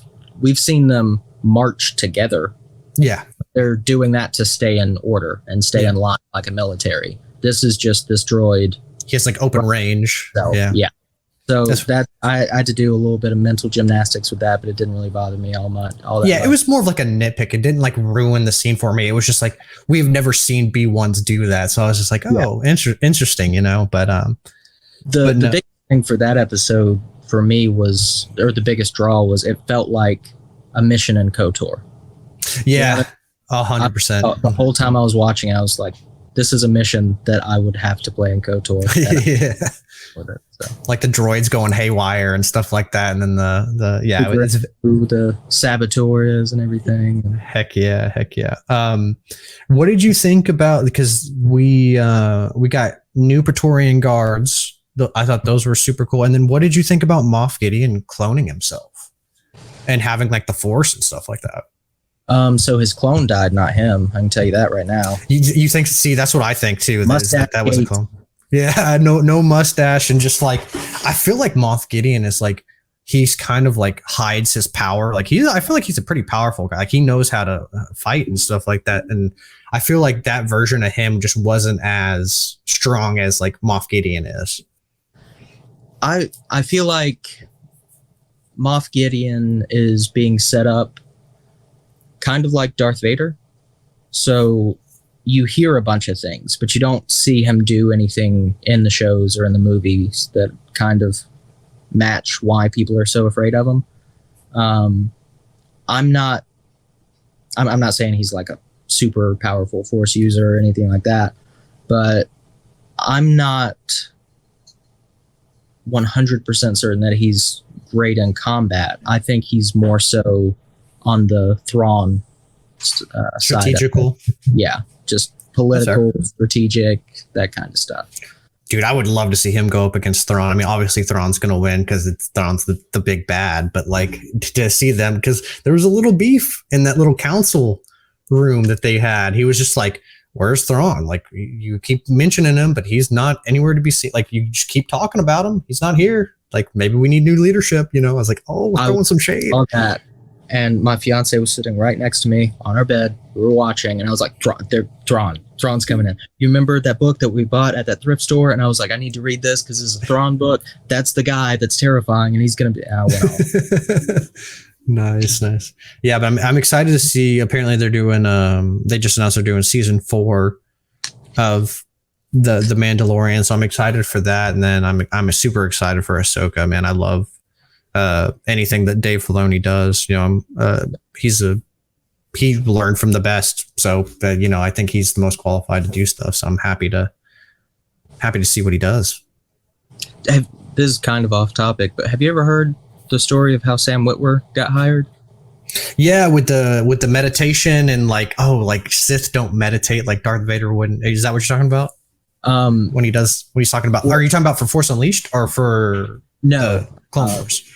seen them march together. Yeah. They're doing that to stay in order and stay in line like a military. This is just this droid. He has like open range. So, yeah. So I had to do a little bit of mental gymnastics with that, but it didn't really bother me all that. Yeah, it was more of like a nitpick. It didn't like ruin the scene for me. It was just like we've never seen B1s do that. So I was just like, interesting, But the big thing for that episode for me was, or the biggest draw was, it felt like a mission in KOTOR. Yeah, 100%. The whole time I was watching, I was like, this is a mission that I would have to play in KOTOR. Yeah. With it, so. Like the droids going haywire and stuff like that. And then who the saboteur is and everything. Heck yeah. What did you think about, because we got new Praetorian guards. I thought those were super cool. And then what did you think about Moff Gideon cloning himself and having like the Force and stuff like that? So his clone died, not him. I can tell you that right now. You think? See, that's what I think too. That was a clone. Yeah, no mustache, and just like I feel like Moff Gideon is like he's kind of like hides his power. Like I feel like he's a pretty powerful guy. Like he knows how to fight and stuff like that. And I feel like that version of him just wasn't as strong as like Moff Gideon is. I feel like Moff Gideon is being set up kind of like Darth Vader. So you hear a bunch of things, but you don't see him do anything in the shows or in the movies that kind of match why people are so afraid of him. I'm not saying he's like a super powerful Force user or anything like that, but I'm not 100% certain that he's great in combat. I think he's more so on the Thrawn strategical side. Yeah, just political, strategic, that kind of stuff. Dude, I would love to see him go up against Thrawn. I mean, obviously Thrawn's going to win because Thrawn's the big bad, but like to see them, because there was a little beef in that little council room that they had. He was just like, where's Thrawn? Like you keep mentioning him, but he's not anywhere to be seen. Like you just keep talking about him. He's not here. Like maybe we need new leadership. I was like, we're throwing some shade. On that. And my fiance was sitting right next to me on our bed. We were watching, and I was like, Thrawn's coming in. You remember that book that we bought at that thrift store? And I was like, I need to read this because it's a Thrawn book. That's the guy that's terrifying, and he's going to be. Nice. Yeah, but I'm excited to see. Apparently, they're doing. They just announced they're doing season 4 of the Mandalorian, so I'm excited for that. And then I'm super excited for Ahsoka. Man, I love anything that Dave Filoni does. He learned from the best, so I think he's the most qualified to do stuff. So I'm happy to see what he does. This is kind of off topic, but have you ever heard the story of how Sam Witwer got hired? Yeah, with the meditation and like Sith don't meditate like Darth Vader wouldn't. Is that what you're talking about? When he's talking about, are you talking about for Force Unleashed or for Clone Wars?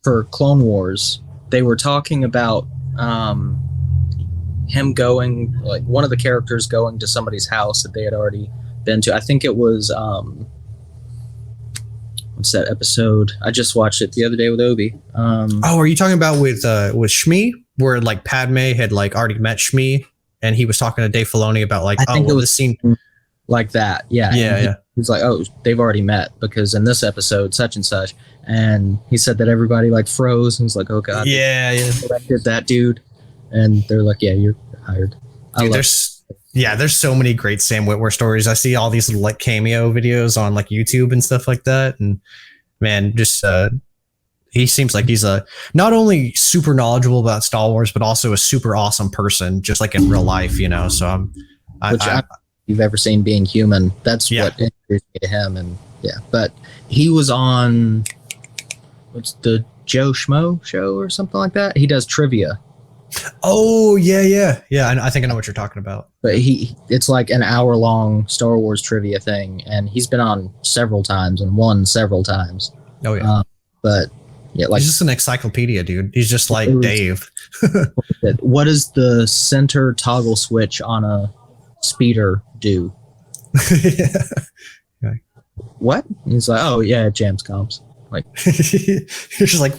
For Clone Wars, they were talking about him going, like one of the characters going to somebody's house that they had already been to. I think it was what's that episode? I just watched it the other day with Obi. Are you talking about with Shmi, where like Padme had like already met Shmi, and he was talking to Dave Filoni about like, it was the scene like that. Yeah. He's like, they've already met because in this episode, such and such. And he said that everybody like froze and was like, oh God. Yeah. Did that dude. And they're like, yeah, you're hired. Dude, there's so many great Sam Witwer stories. I see all these like cameo videos on like YouTube and stuff like that. And man, just he seems like he's not only super knowledgeable about Star Wars, but also a super awesome person, just like in real life, So you've ever seen Being Human. That's what introduced me to him. And but he was on what's the Joe Schmo show or something like that. He does trivia. Oh yeah. I think I know what you're talking about. But it's like an hour-long Star Wars trivia thing, and he's been on several times and won several times. Oh yeah. But yeah, like he's just an encyclopedia, dude. He's just like Dave. What does the center toggle switch on a speeder do? Yeah. Okay. What? He's like, oh yeah, it jams comms. Like you're just like,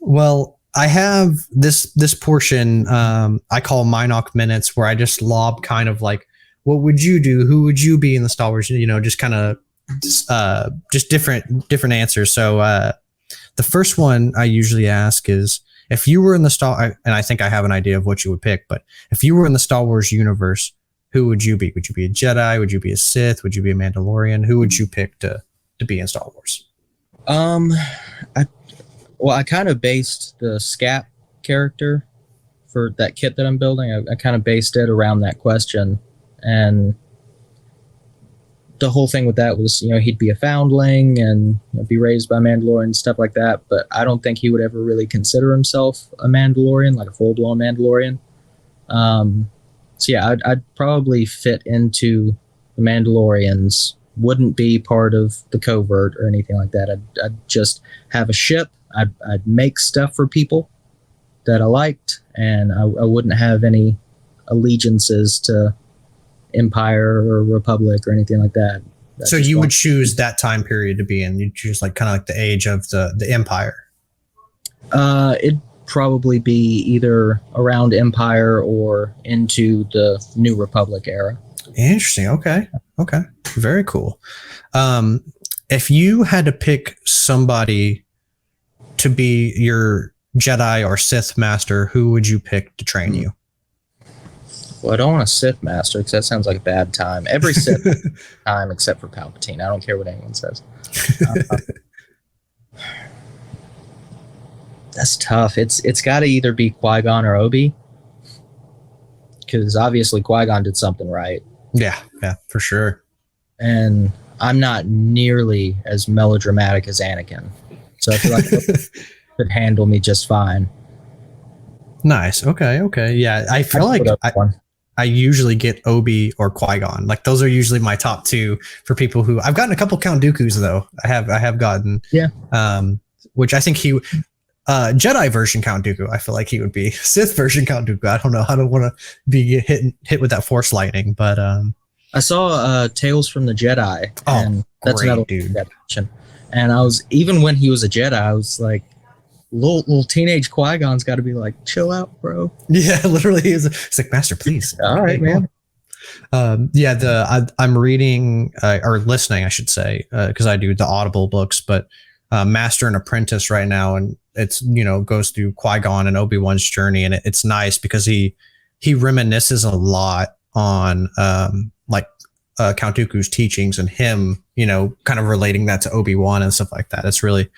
well, I have this portion I call Mynock Minutes, where I just lob kind of like, what would you do? Who would you be in the Star Wars? Just kind of just different answers. So the first one I usually ask is, if you were in the and I think I have an idea of what you would pick, but if you were in the Star Wars universe, who would you be? Would you be a Jedi? Would you be a Sith? Would you be a Mandalorian? Who would you pick to be in Star Wars? I kind of based the Skap character for that kit that I'm building. I kind of based it around that question, and the whole thing with that was, he'd be a foundling and be raised by Mandalorian and stuff like that. But I don't think he would ever really consider himself a Mandalorian, like a full-blown Mandalorian. So yeah, I'd probably fit into the Mandalorians. Wouldn't be part of the covert or anything like that. I'd just have a ship. I'd make stuff for people that I liked, and I wouldn't have any allegiances to Empire or Republic or anything like that. So you would choose that time period to be in. You'd choose like kind of like the age of the Empire. It'd probably be either around Empire or into the New Republic era. Interesting. Okay. Very cool. If you had to pick somebody to be your Jedi or Sith master, who would you pick to train you? Well, I don't want a Sith master because that sounds like a bad time. Every Sith time except for Palpatine. I don't care what anyone says. That's tough. It's got to either be Qui-Gon or Obi, because obviously Qui-Gon did something right. Yeah, for sure. And I'm not nearly as melodramatic as Anakin, so I feel like could handle me just fine. Nice. Okay. Yeah, I feel like I usually get Obi or Qui-Gon. Like those are usually my top two for people who I've gotten a couple Count Dooku's though. I have gotten. Yeah. Which I think he Jedi version Count Dooku. I feel like he would be Sith version Count Dooku. I don't know. I don't want to be hit with that Force lightning, but I saw Tales from the Jedi. And that's great, another dude. And I was, even when he was a Jedi, I was like, little teenage Qui-Gon's got to be like, chill out, bro. Yeah, literally. It's like, Master, please. All right, man. I'm reading or listening, I should say, because I do the Audible books, but Master and Apprentice right now, and it's goes through Qui-Gon and Obi-Wan's journey, and it's nice because he reminisces a lot on Count Dooku's teachings and him, kind of relating that to Obi-Wan and stuff like that. It's really,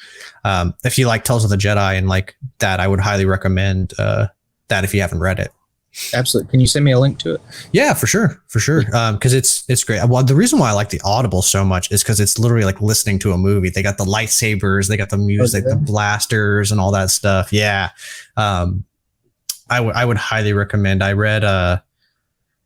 if you like Tales of the Jedi and like that, I would highly recommend that if you haven't read it. Absolutely. Can you send me a link to it? Yeah, for sure. Because it's great. Well, the reason why I like the Audible so much is because it's literally like listening to a movie. They got the lightsabers, they got the music, the blasters, and all that stuff. Yeah, I would highly recommend. I read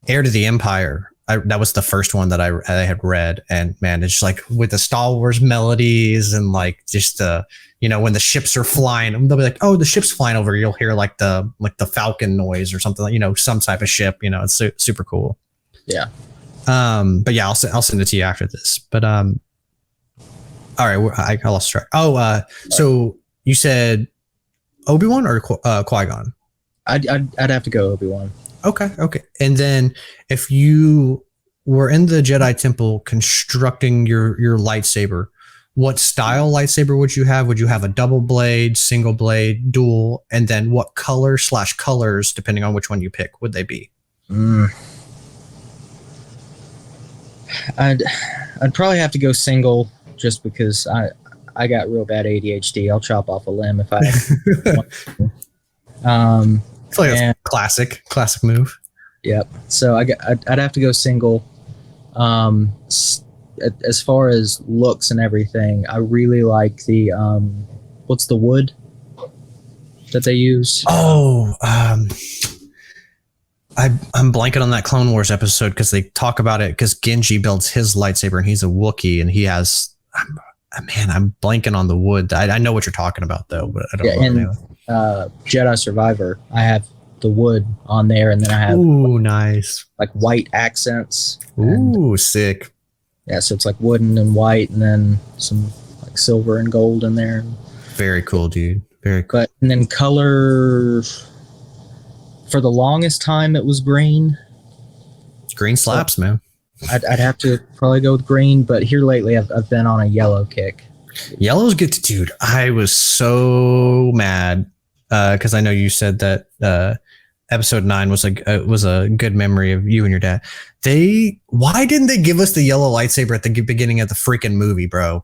Heir to the Empire. That was the first one that I had read, and man, it's just like with the Star Wars melodies and like just the when the ships are flying, they'll be like, oh, the ship's flying over. You'll hear like the Falcon noise or something, like some type of ship. It's super cool. Yeah. But yeah, I'll send it to you after this. But all right, I lost track. Oh, so you said Obi-Wan or Qui-Gon? I'd have to go Obi-Wan. Okay. And then if you were in the Jedi Temple constructing your lightsaber, what style lightsaber would you have? Would you have a double blade, single blade, dual? And then what colors, depending on which one you pick, would they be? I'd probably have to go single just because I got real bad ADHD. I'll chop off a limb if I want to. I feel like that's a classic move. Yep. So I'd have to go single. as far as looks and everything, I really like the what's the wood that they use? Oh, I'm blanking on that Clone Wars episode because they talk about it because Genji builds his lightsaber and he's a Wookiee and he has. I'm blanking on the wood. I know what you're talking about though, but I don't know. And Jedi Survivor, I have the wood on there, and then I have nice like white accents. Sick. Yeah, so it's like wooden and white, and then some like silver and gold in there. Very cool, dude. Very cool. And then color, for the longest time, it was green. Green slaps, man. I'd have to probably go with green, but here lately I've been on a yellow kick. Yellow's good, dude. I was so mad because I know you said that episode 9 was a good memory of you and your dad. Why didn't they give us the yellow lightsaber at the beginning of the freaking movie, bro?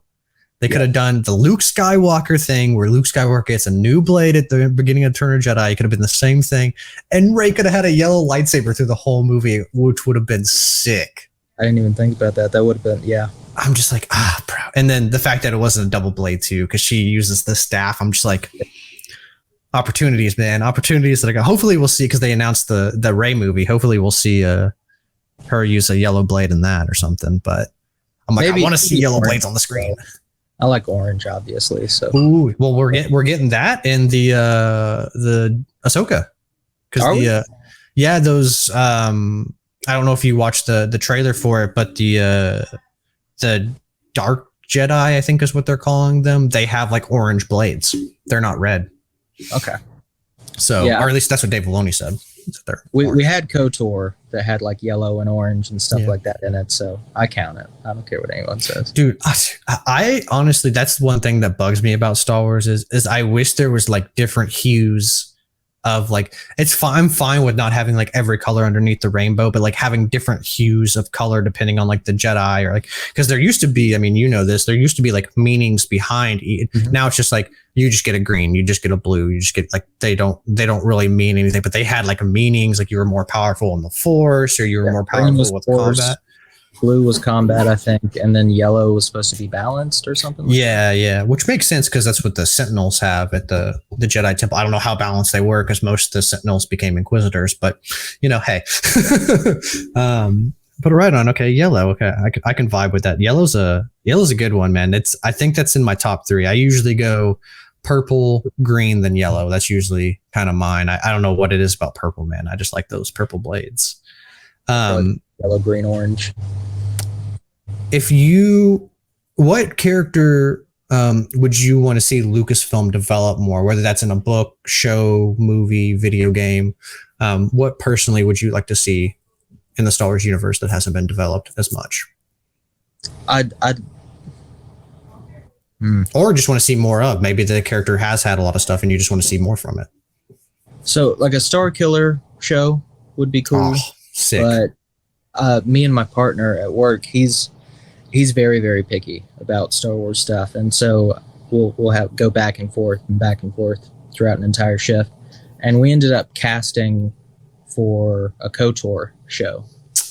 They could have done the Luke Skywalker thing where Luke Skywalker gets a new blade at the beginning of Return of the Jedi. It could have been the same thing. And Rey could have had a yellow lightsaber through the whole movie, which would have been sick. I didn't even think about that. That would have been, yeah. I'm just like, bro. And then the fact that it wasn't a double blade too, because she uses the staff. I'm just like, opportunities, man. Opportunities that I got. Hopefully we'll see, because they announced the Rey movie. Hopefully we'll see her use a yellow blade in that or something. But I'm like, I want to see yellow blades on the screen. I like orange, obviously. So, well, we're getting that in the Ahsoka, because those I don't know if you watched the trailer for it, but the Dark Jedi, I think is what they're calling them. They have like orange blades. They're not red. Okay. So, or at least that's what Dave Filoni said. We had KOTOR that had like yellow and orange and stuff like that in it, so I count it. I don't care what anyone says. Dude, I honestly, that's one thing that bugs me about Star Wars is I wish there was like different hues of like, it's fine. I'm fine with not having like every color underneath the rainbow, but like having different hues of color depending on like the Jedi, or like, because there used to be, I mean, you know this, there used to be like meanings behind it. Mm-hmm. Now it's just like, you just get a green, you just get a blue, you just get like, they don't really mean anything, but they had like meanings, like you were more powerful in the Force, or you were more powerful with combat. Blue was combat, I think, and then yellow was supposed to be balanced or something. Yeah, which makes sense because that's what the Sentinels have at the Jedi Temple. I don't know how balanced they were because most of the Sentinels became Inquisitors, but you know, hey. Put it right on. Okay, yellow. Okay, I can vibe with that. Yellow's a good one, man. I think that's in my top 3. I usually go purple, green, then yellow. That's usually kind of mine. I don't know what it is about purple, man. I just like those purple blades. Yellow, green, orange. What character would you want to see Lucasfilm develop more, whether that's in a book, show, movie, video game? What personally would you like to see in the Star Wars universe that hasn't been developed as much? Or just want to see more of. Maybe the character has had a lot of stuff and you just want to see more from it. So like a Star Killer show would be cool. Oh, sick. But me and my partner at work, he's very, very picky about Star Wars stuff, and so we'll go back and forth throughout an entire shift. And we ended up casting for a KOTOR show.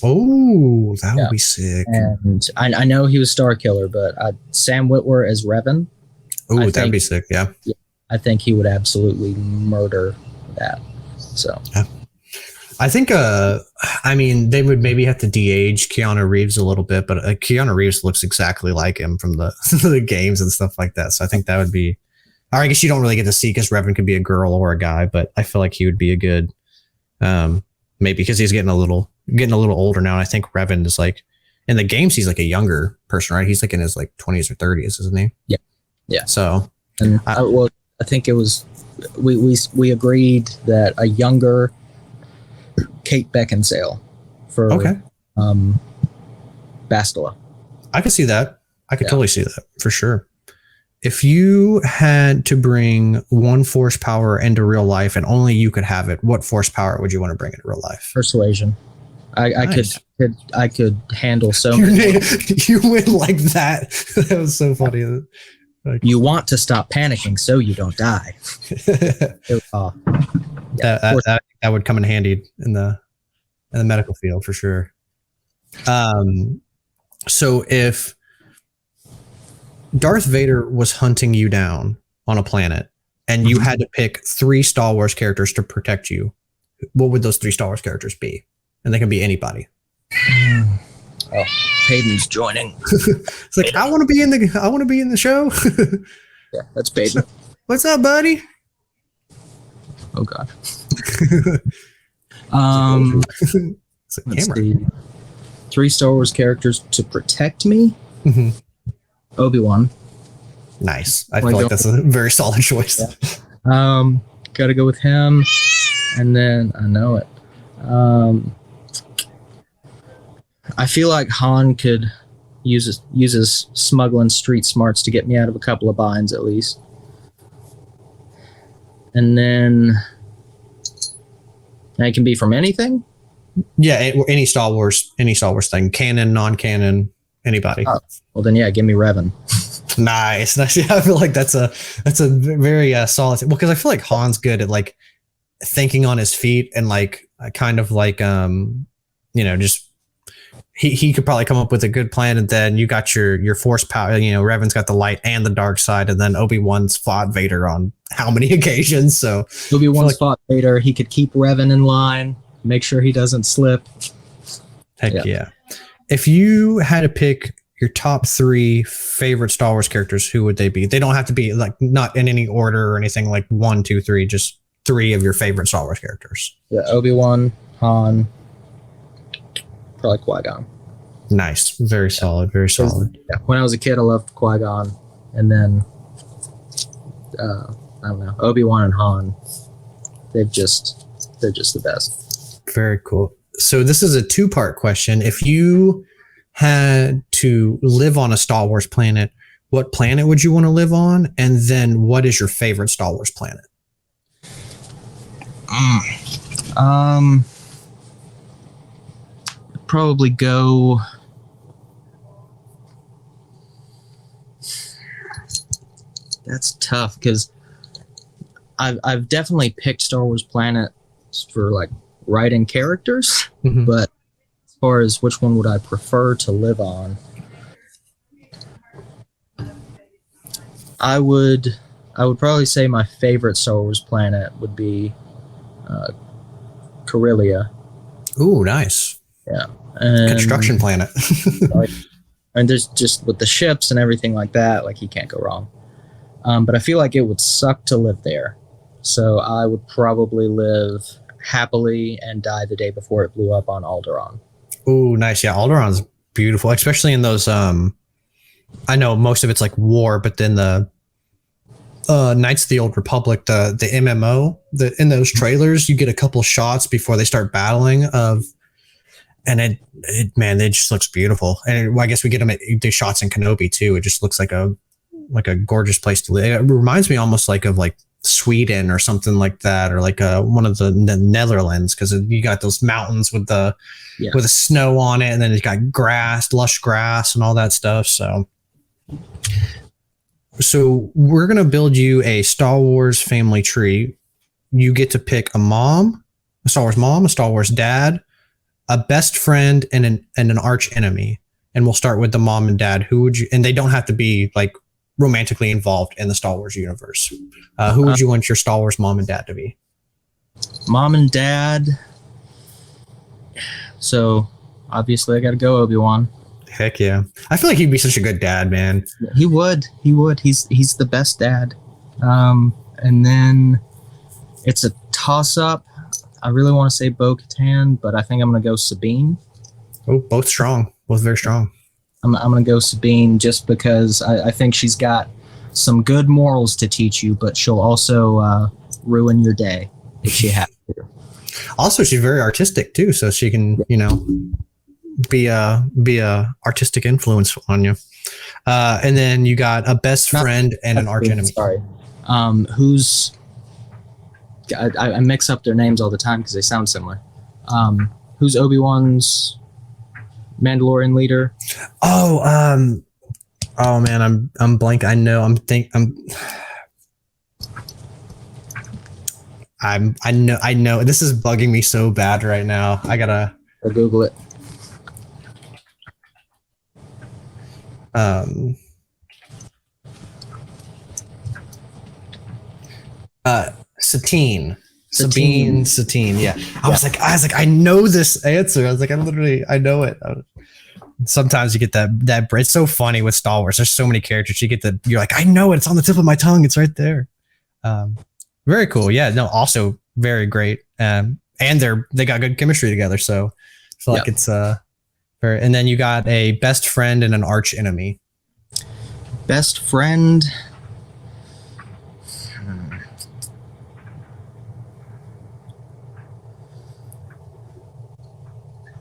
Oh, that would be sick. And I know he was Star Killer, but Sam Witwer as Revan. Oh, that'd be sick. Yeah, I think he would absolutely murder that. So. Yeah. I think, I mean, they would maybe have to de-age Keanu Reeves a little bit, but Keanu Reeves looks exactly like him from the games and stuff like that. So I think that would be, or I guess you don't really get to see because Revan could be a girl or a guy, but I feel like he would be a good, maybe because he's getting a little older now. And I think Revan is like, in the games, he's like a younger person, right? He's like in his like 20s or 30s, isn't he? Yeah. Yeah. So, and I think it was, we agreed that a younger Kate Beckinsale for Bastila. I could see that. I could totally see that for sure. If you had to bring one force power into real life and only you could have it, what force power would you want to bring into real life? Persuasion. Nice. I could handle so many. You went like that. That was so funny. Like, you want to stop panicking so you don't die. That would come in handy in the medical field for sure. So if Darth Vader was hunting you down on a planet and you had to pick 3 Star Wars characters to protect you, what would those 3 Star Wars characters be? And they can be anybody. Oh, Peyton's joining. It's like, I want to be in the show. Yeah, that's Peyton. What's up, buddy? Oh God. It's a Let's camera. see. 3 Star Wars characters to protect me. Mm-hmm. Obi-Wan. Nice. I feel like that's a very solid choice. Yeah. Gotta go with him. And then I know it. I feel like Han could use his smuggling street smarts to get me out of a couple of binds at least. And then it can be from anything. Yeah, any Star Wars thing, canon, non-canon, anybody. Oh, well then, yeah, give me Revan. Nice. Yeah, I feel like that's a very solid. Well, because I feel like Han's good at like thinking on his feet and like kind of like just he could probably come up with a good plan, and then you got your force power. Revan's got the light and the dark side, and then Obi-Wan's fought Vader on how many occasions? So Obi-Wan's fought Vader. He could keep Revan in line, make sure he doesn't slip. Heck yeah. If you had to pick your top 3 favorite Star Wars characters, who would they be? They don't have to be like not in any order or anything, like 1, 2, 3, just 3 of your favorite Star Wars characters. Yeah, Obi-Wan, Han, probably Qui-Gon. Nice. Very solid. Very solid. Yeah. When I was a kid, I loved Qui-Gon, and then I don't know, Obi-Wan and Han. They're just the best. Very cool. So this is a 2-part question. If you had to live on a Star Wars planet, what planet would you want to live on? And then what is your favorite Star Wars planet? Probably go. That's tough because I've definitely picked Star Wars planets for like writing characters, but as far as which one would I prefer to live on, I would probably say my favorite Star Wars planet would be Corellia. Ooh, nice. Yeah. And, construction planet. and there's just with the ships and everything like that, like you can't go wrong. But I feel like it would suck to live there. So I would probably live happily and die the day before it blew up on Alderaan. Ooh, nice. Yeah, Alderaan's beautiful, especially in those I know most of it's like war, but then the Knights of the Old Republic, the MMO, in those trailers, you get a couple shots before they start battling and it just looks beautiful. And I guess we get the shots in Kenobi too. It just looks like a gorgeous place to live. It reminds me almost like of like Sweden or something like that, or like one of the Netherlands, because you got those mountains with the snow on it, and then it's got lush grass and all that stuff. So we're going to build you a Star Wars family tree. You get to pick a Star Wars mom, a Star Wars dad, a best friend, and an arch enemy. And we'll start with the mom and dad. Who would you, and they don't have to be like romantically involved in the Star Wars universe. Who would you want your Star Wars mom and dad to be? Mom and dad. So obviously I got to go Obi-Wan. Heck yeah. I feel like he'd be such a good dad, man. He would. He's the best dad. And then it's a toss up. I really want to say Bo-Katan, but I think I'm going to go Sabine. Oh, both strong. Both very strong. I'm going to go Sabine just because I think she's got some good morals to teach you, but she'll also ruin your day if she has to. Also, she's very artistic too, so she can, be a artistic influence on you. And then you got a best friend and an arch enemy. Sorry. I mix up their names all the time because they sound similar. Who's Obi-Wan's Mandalorian leader? Oh man, I'm blank. I know. I know. This is bugging me so bad right now. I gotta Google it. um, Satine. Satine. Yeah. I was like, I know this answer. I was like, I know it. Sometimes you get that. It's so funny with Star Wars. There's so many characters. You're like, I know it. It's on the tip of my tongue. It's right there. Very cool. Yeah. No. Also very great. And they got good chemistry together. So I feel like it's very. And then you got a best friend and an arch enemy. Best friend.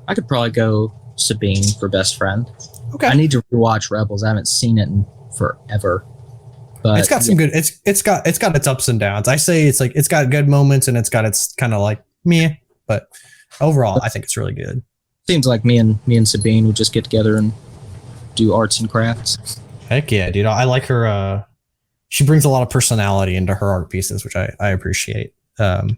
I could probably go Sabine for best friend. Okay. I need to rewatch Rebels. I haven't seen it in forever. But it's got some good. It's got its ups and downs. I say it's got good moments and it's got its kind of like meh, but overall I think it's really good. Seems like me and Sabine would just get together and do arts and crafts. Heck yeah, dude! I like her. She brings a lot of personality into her art pieces, which I appreciate. And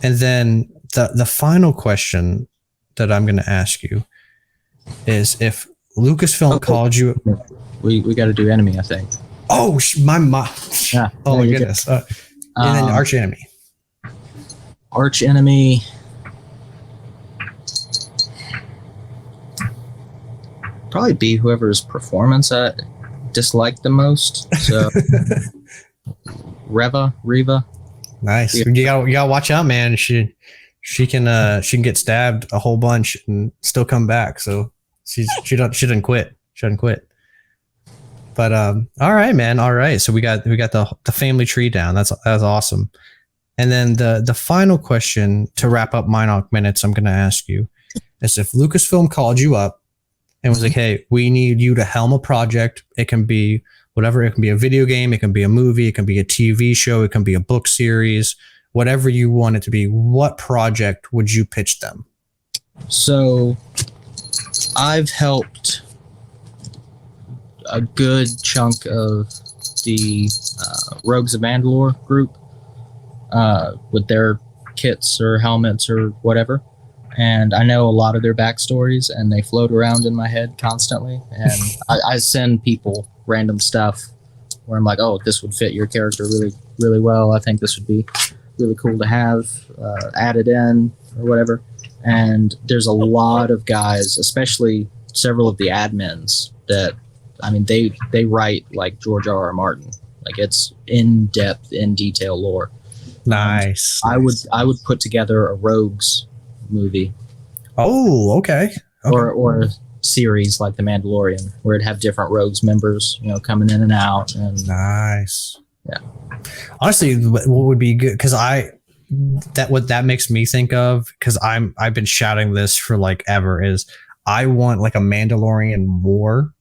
then the final question that I'm going to ask you is if Lucasfilm called you. We got to do enemy, I think. Oh my goodness! And then arch enemy. Arch enemy. Probably be whoever's performance I dislike the most. So Reva. Nice. Yeah. You gotta watch out, man. She can get stabbed a whole bunch and still come back. So she didn't quit. She doesn't quit. But all right, man. All right. So we got the family tree down. That's awesome. And then the final question to wrap up Mynock Minutes, I'm gonna ask you is if Lucasfilm called you up and was like, hey, we need you to helm a project. It can be whatever. It can be a video game. It can be a movie. It can be a TV show. It can be a book series. Whatever you want it to be. What project would you pitch them? So I've helped a good chunk of the Rogues of Mandalore group with their kits or helmets or whatever. And I know a lot of their backstories, and they float around in my head constantly. And I send people random stuff where I'm like, oh, this would fit your character really, really well. I think this would be really cool to have added in or whatever. And there's a lot of guys, especially several of the admins, that, I mean, they write like George R.R. Martin. Like, it's in-depth, in-detail lore. Nice. I would put together a Rogues movie. Oh, okay. Or a series like The Mandalorian, where it'd have different Rogues members, coming in and out. And nice. Yeah. Honestly, what would be good, because what that makes me think of, because I've been shouting this for like ever, is I want like a Mandalorian war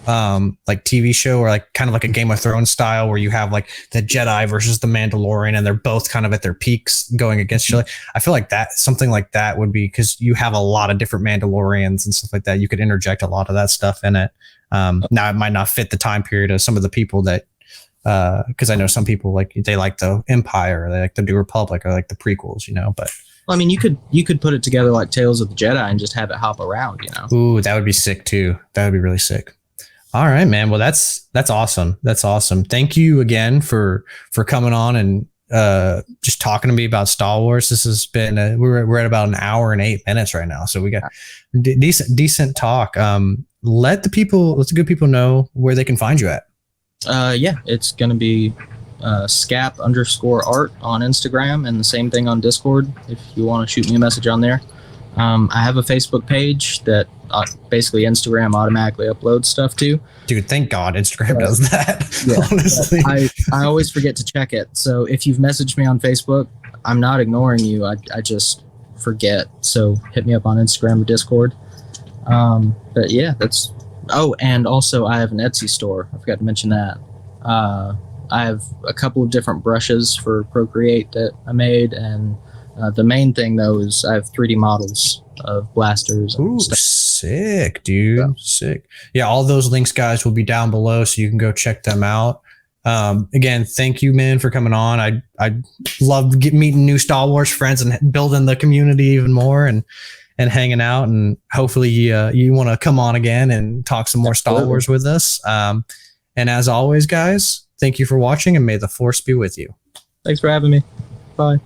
like TV show, or like kind of like a Game of Thrones style, where you have like the Jedi versus the Mandalorian and they're both kind of at their peaks going against each other. I feel like something like that would be, because you have a lot of different Mandalorians and stuff like that. You could interject a lot of that stuff in it. Now it might not fit the time period of some of the people that, because I know some people they like the Empire, or they like the New Republic, or like the prequels, but well, I mean, you could put it together like Tales of the Jedi and just have it hop around, Ooh, that would be sick too. That would be really sick. All right, man. Well, that's awesome. That's awesome. Thank you again for coming on and just talking to me about Star Wars. This has been we're at about an hour and 8 minutes right now, so we got decent talk. Let the good people know where they can find you at. Yeah, it's gonna be Skap_Art on Instagram, and the same thing on Discord if you want to shoot me a message on there. I have a Facebook page that basically Instagram automatically uploads stuff to. Dude, thank God Instagram does that. Yeah, honestly, I always forget to check it. So if you've messaged me on Facebook, I'm not ignoring you. I just forget. So hit me up on Instagram or Discord. But yeah, that's. Oh, and also I have an Etsy store. I forgot to mention that. I have a couple of different brushes for Procreate that I made, and the main thing though is I have 3D models of blasters. And stuff. Sick, dude. Yeah. Sick. Yeah, all those links, guys, will be down below, so you can go check them out. Again, thank you, man, for coming on. I love meeting new Star Wars friends and building the community even more. And and hanging out, and hopefully you want to come on again and talk some more Star Wars with us. And as always, guys, thank you for watching, and may the Force be with you. Thanks for having me. Bye.